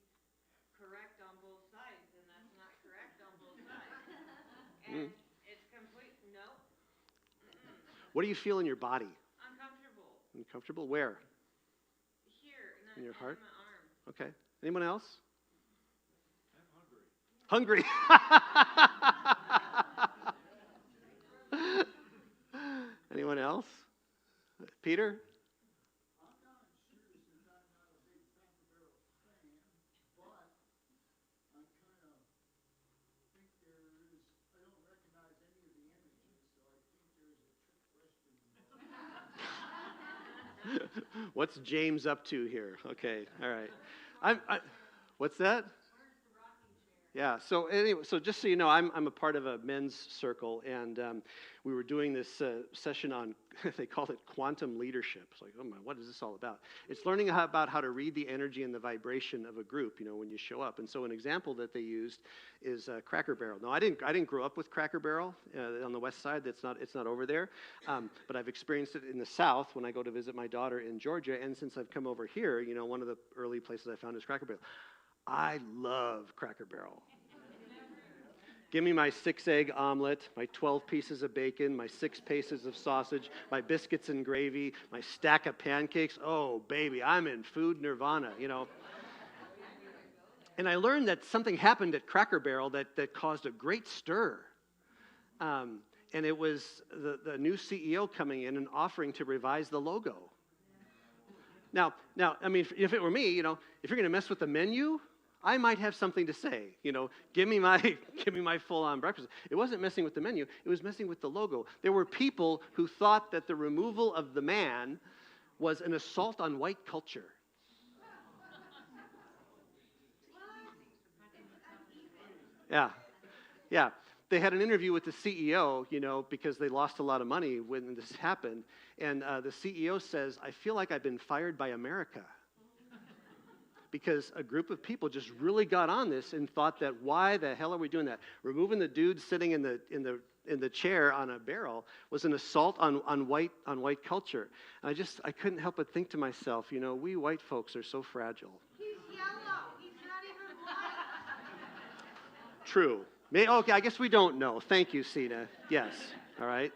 correct on both sides, and that's not correct on both sides. And it's complete, no. What do you feel in your body? Uncomfortable. Uncomfortable? Where? Here, In your heart? in my arm. Okay. Anyone else? I'm hungry. Hungry? Anyone else? Peter? I'm not sure since I'm not a big Cracker Barrel fan, but I kind of think I don't recognize any of the images, so I think there's a trick question involved. What's James up to here? Okay, all right. What's that? Yeah. So anyway, so just so you know, I'm a part of a men's circle, and we were doing this session on, they called it quantum leadership. It's like, oh my, what is this all about? It's learning about how to read the energy and the vibration of a group, you know, when you show up. And so an example that they used is Cracker Barrel. Now, I didn't grow up with Cracker Barrel on the west side. It's not over there, but I've experienced it in the south when I go to visit my daughter in Georgia. And since I've come over here, you know, one of the early places I found is Cracker Barrel. I love Cracker Barrel. Give me my 6-egg omelet, my 12 pieces of bacon, my 6 pieces of sausage, my biscuits and gravy, my stack of pancakes. Oh, baby, I'm in food nirvana, you know. And I learned that something happened at Cracker Barrel that caused a great stir. And it was the new CEO coming in and offering to revise the logo. Now, I mean, if it were me, you know, if you're going to mess with the menu, I might have something to say, you know, give me my full-on breakfast. It wasn't messing with the menu, it was messing with the logo. There were people who thought that the removal of the man was an assault on white culture. Yeah. They had an interview with the CEO, you know, because they lost a lot of money when this happened. And the CEO says, I feel like I've been fired by America. Because a group of people just really got on this and thought that, why the hell are we doing that? Removing the dude sitting in the chair on a barrel was an assault on white culture. And I couldn't help but think to myself, you know, we white folks are so fragile. He's yellow. He's not even white. True. Okay, I guess we don't know. Thank you, Sina. Yes. All right.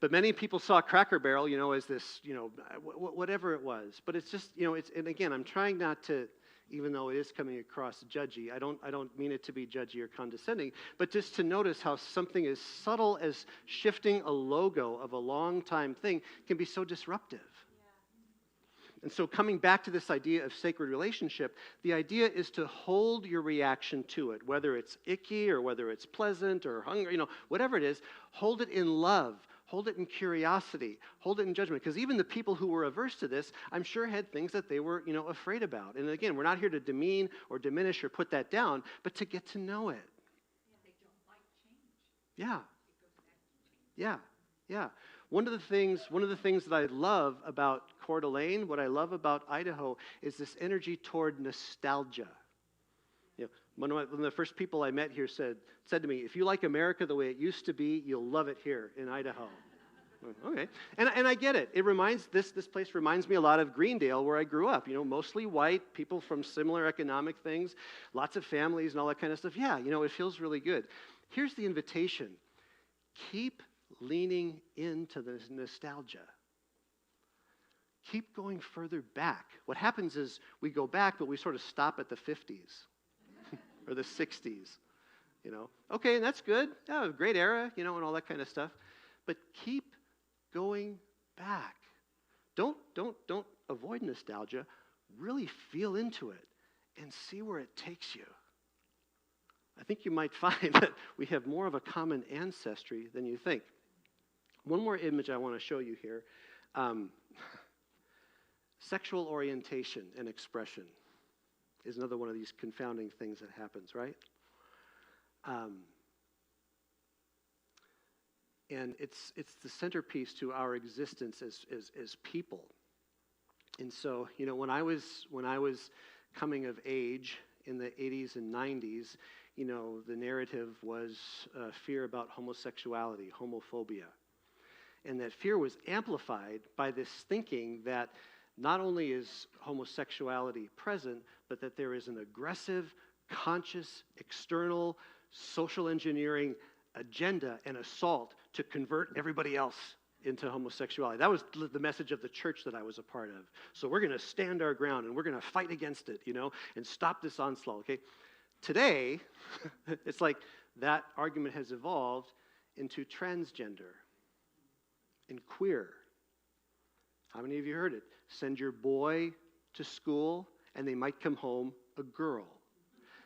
But many people saw Cracker Barrel, you know, as this, you know, whatever it was. But it's just, you know, and again, I'm trying not to, even though it is coming across judgy, I don't mean it to be judgy or condescending, but just to notice how something as subtle as shifting a logo of a long-time thing can be so disruptive. Yeah. And so coming back to this idea of sacred relationship, the idea is to hold your reaction to it, whether it's icky or whether it's pleasant or hungry, you know, whatever it is, hold it in love. Hold it in curiosity. Hold it in judgment. Because even the people who were averse to this, I'm sure had things that they were, afraid about. And again, we're not here to demean or diminish or put that down, but to get to know it. Yeah. Yeah. Yeah. One of the things that I love about Coeur d'Alene, what I love about Idaho, is this energy toward nostalgia. One of the first people I met here said to me, if you like America the way it used to be, you'll love it here in Idaho. Okay. And I get it. This place reminds me a lot of Greendale, where I grew up. Mostly white, people from similar economic things, lots of families and all that kind of stuff. Yeah, it feels really good. Here's the invitation. Keep leaning into this nostalgia. Keep going further back. What happens is we go back, but we sort of stop at the 50s or the 60s. Okay, and that's good. Yeah, a great era, and all that kind of stuff. But keep going back. Don't avoid nostalgia. Really feel into it and see where it takes you. I think you might find that we have more of a common ancestry than you think. One more image I want to show you here. Sexual orientation and expression is another one of these confounding things that happens, right? And it's the centerpiece to our existence as people. And so, when I was coming of age in the 80s and 90s, the narrative was fear about homosexuality, homophobia. And that fear was amplified by this thinking that not only is homosexuality present, but that there is an aggressive, conscious, external, social engineering agenda and assault to convert everybody else into homosexuality. That was the message of the church that I was a part of. So we're going to stand our ground and we're going to fight against it, and stop this onslaught, okay? Today, it's like that argument has evolved into transgender and queer. How many of you heard it? Send your boy to school and they might come home a girl.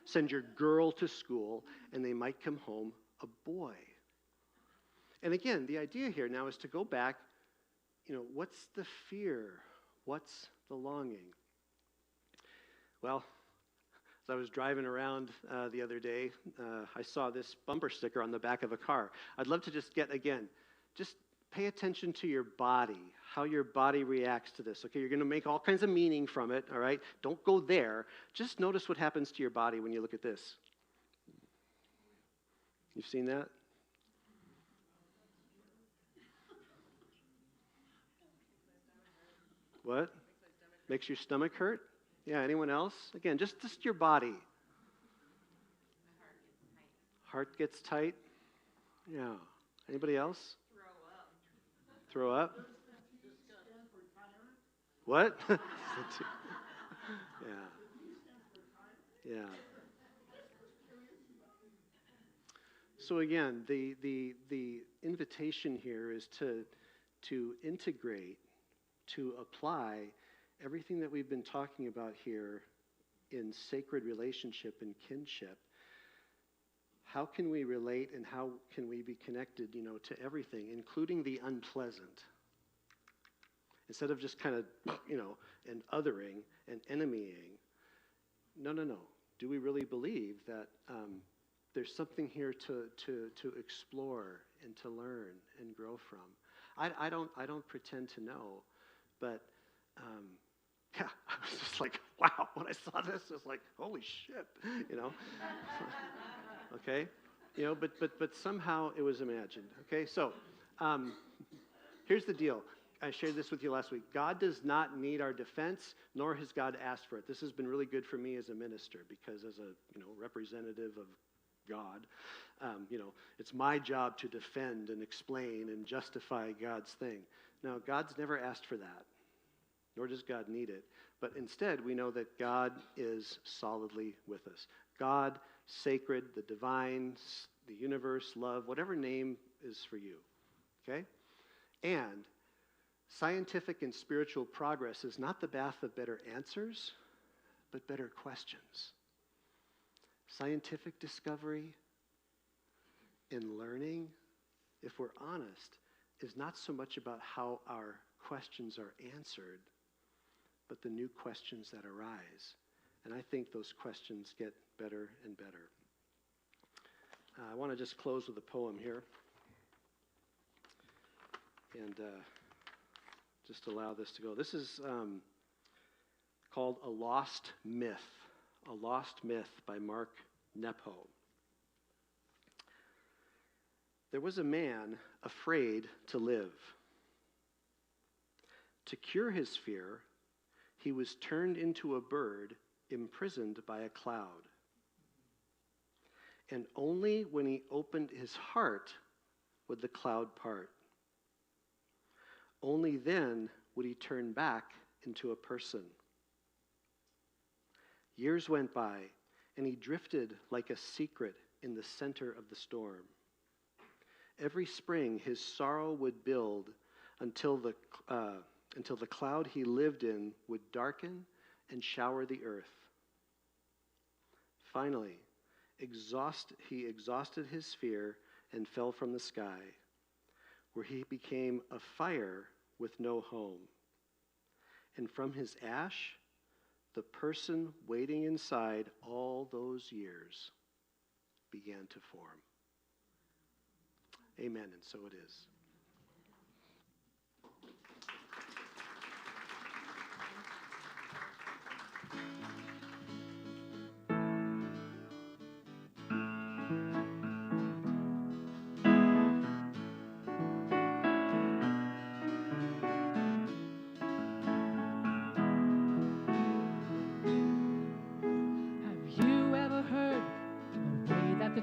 Send your girl to school and they might come home a boy. And again, the idea here now is to go back, what's the fear? What's the longing? Well, as I was driving around the other day, I saw this bumper sticker on the back of a car. I'd love to just pay attention to your body, how your body reacts to this. Okay, you're going to make all kinds of meaning from it, all right? Don't go there. Just notice what happens to your body when you look at this. You've seen that? What? Makes your stomach hurt? Yeah, anyone else? Again, just your body. Heart gets tight? Yeah. Anybody else? Throw up? What? Yeah. Yeah. So again, the invitation here is to integrate, to apply everything that we've been talking about here in sacred relationship and kinship. How can we relate and how can we be connected, to everything, including the unpleasant? Instead of just kind of, and othering and enemying. No. Do we really believe that there's something here to explore and to learn and grow from? I don't pretend to know, but yeah, I was just like, wow, when I saw this, I was like, holy shit, Okay, but somehow it was imagined. Okay, so here's the deal. I shared this with you last week. God does not need our defense, nor has God asked for it. This has been really good for me as a minister because as a representative of God, it's my job to defend and explain and justify God's thing. Now, God's never asked for that, nor does God need it. But instead, we know that God is solidly with us. God, sacred, the divine, the universe, love, whatever name is for you, okay? And scientific and spiritual progress is not the path of better answers, but better questions. Scientific discovery and learning, if we're honest, is not so much about how our questions are answered, but the new questions that arise. And I think those questions get better and better. I want to just close with a poem here. And just allow this to go. This is called A Lost Myth. A Lost Myth by Mark Nepo. There was a man afraid to live. To cure his fear, he was turned into a bird imprisoned by a cloud. And only when he opened his heart would the cloud part. Only then would he turn back into a person. Years went by, and he drifted like a secret in the center of the storm. Every spring, his sorrow would build until the cloud he lived in would darken and shower the earth. Finally, he exhausted his fear and fell from the sky, where he became a fire with no home. And from his ash, the person waiting inside all those years began to form. Amen, and so it is.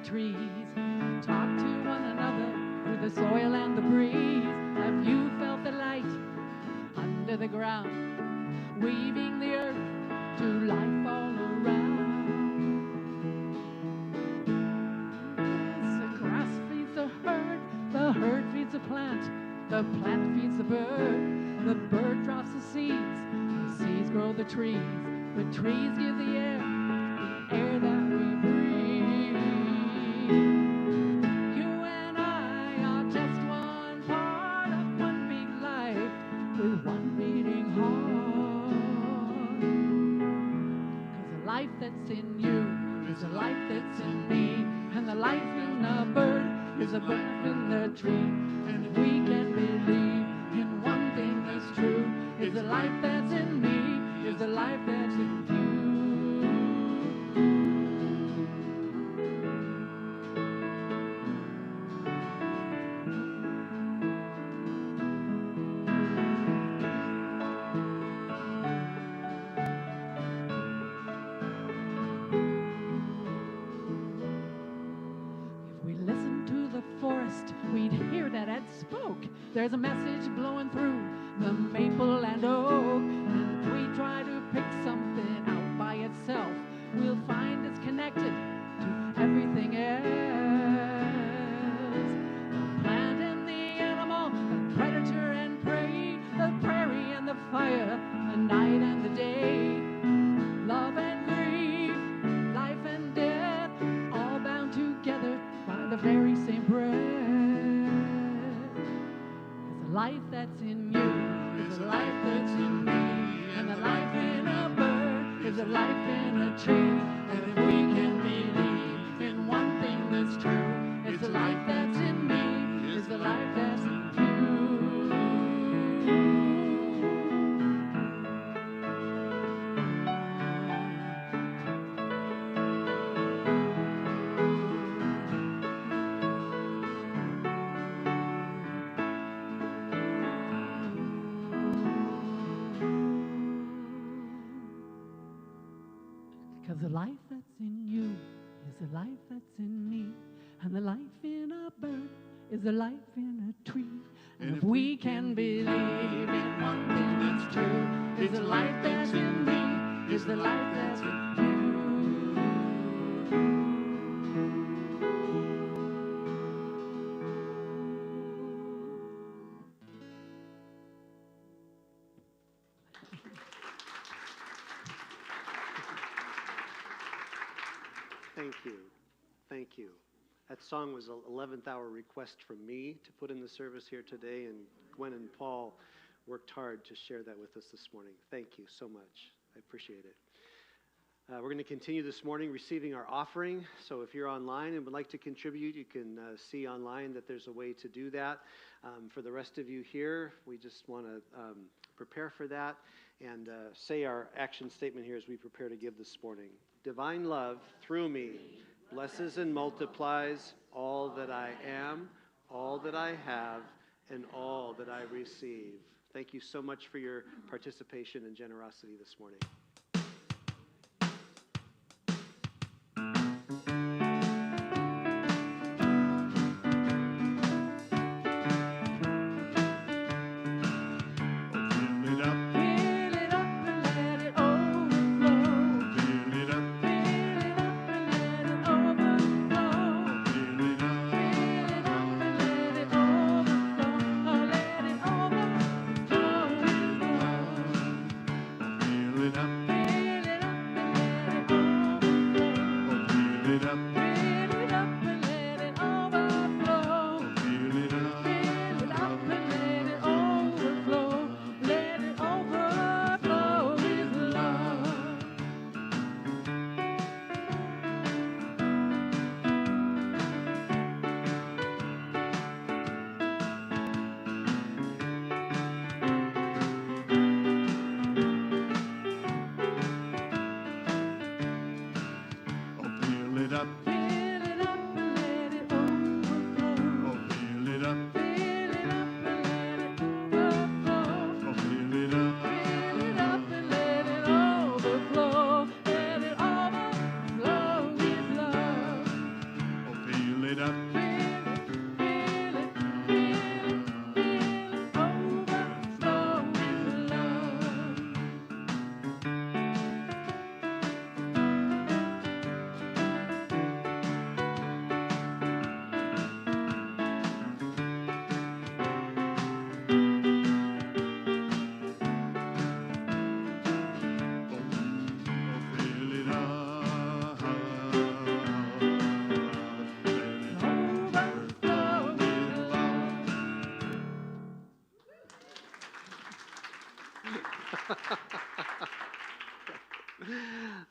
Trees talk to one another through the soil and the breeze. Have you felt the light under the ground, weaving the earth to life all around? Yes, the grass feeds the herd feeds the plant feeds the bird drops the seeds grow the trees give the air that we breathe. You and I are just one part of one big life with one beating heart. 'Cause the life that's in you is the life that's in me, and the life in the bird is the bird in the tree. And if we can believe in one thing that's true, is the life that's in me, is the life that's in you. We'd hear that it spoke. There's a message blowing through the maple and oak. And if we try to pick something out by itself, we'll find it's connected to everything else. The plant and the animal, the predator and prey, the prairie and the fire, the night and the day, love and grief, life and death, all bound together by the very same breath. The life that's in you is the life that's in me, and the life in a bird is the life in a tree. And if we can believe in one thing that's true, it's the life that's in me, is the life that's in you. Because the life that's in you is the life that's in me, and the life in a bird is the life in a tree. And if we can believe in one thing that's true, is the life that's in me, is the life that's in you. Thank you. Thank you. That song was an 11th hour request from me to put in the service here today, and Gwen and Paul worked hard to share that with us this morning. Thank you so much. I appreciate it. We're going to continue this morning receiving our offering. So if you're online and would like to contribute, you can see online that there's a way to do that. For the rest of you here, we just want to prepare for that and say our action statement here as we prepare to give this morning. Divine love through me blesses and multiplies all that I am, all that I have, and all that I receive. Thank you so much for your participation and generosity this morning.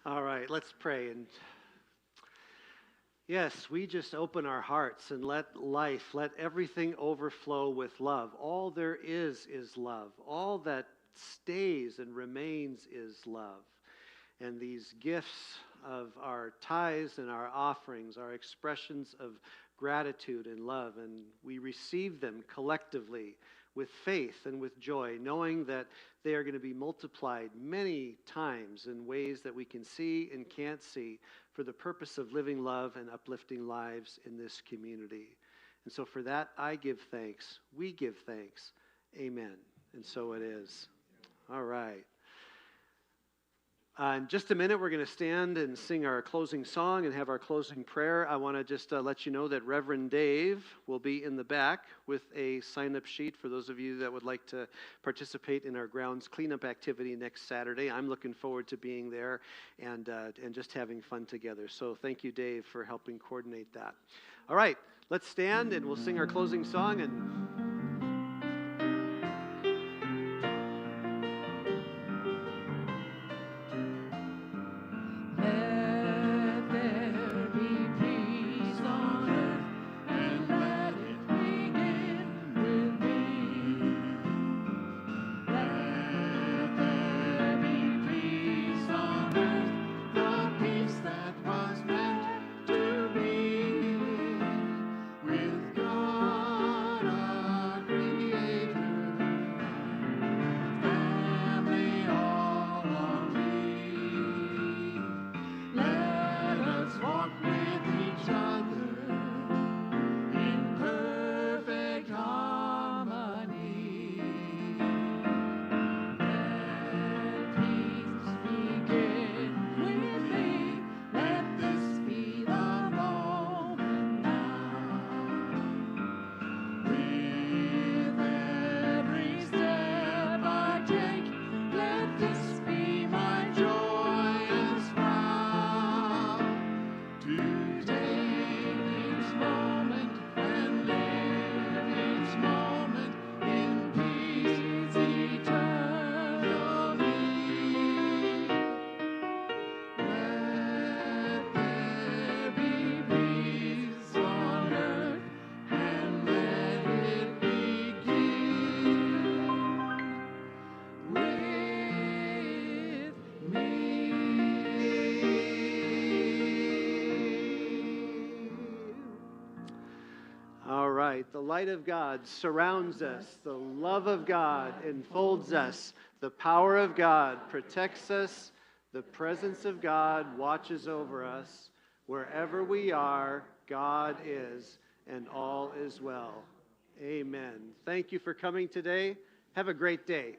All right, let's pray. And yes, we just open our hearts and let everything overflow with love. All there is love. All that stays and remains is love. And these gifts of our tithes and our offerings are expressions of gratitude and love, and we receive them collectively with faith and with joy, knowing that they are going to be multiplied many times in ways that we can see and can't see for the purpose of living love and uplifting lives in this community. And so for that, I give thanks. We give thanks. Amen. And so it is. All right. In just a minute, we're going to stand and sing our closing song and have our closing prayer. I want to just let you know that Reverend Dave will be in the back with a sign-up sheet for those of you that would like to participate in our grounds cleanup activity next Saturday. I'm looking forward to being there and just having fun together. So thank you, Dave, for helping coordinate that. All right, let's stand and we'll sing our closing song. And with God. that the light of God surrounds us, the love of God enfolds us, the power of God protects us, the presence of God watches over us. Wherever we are, God is, and all is well. Amen. Thank you for coming today. Have a great day.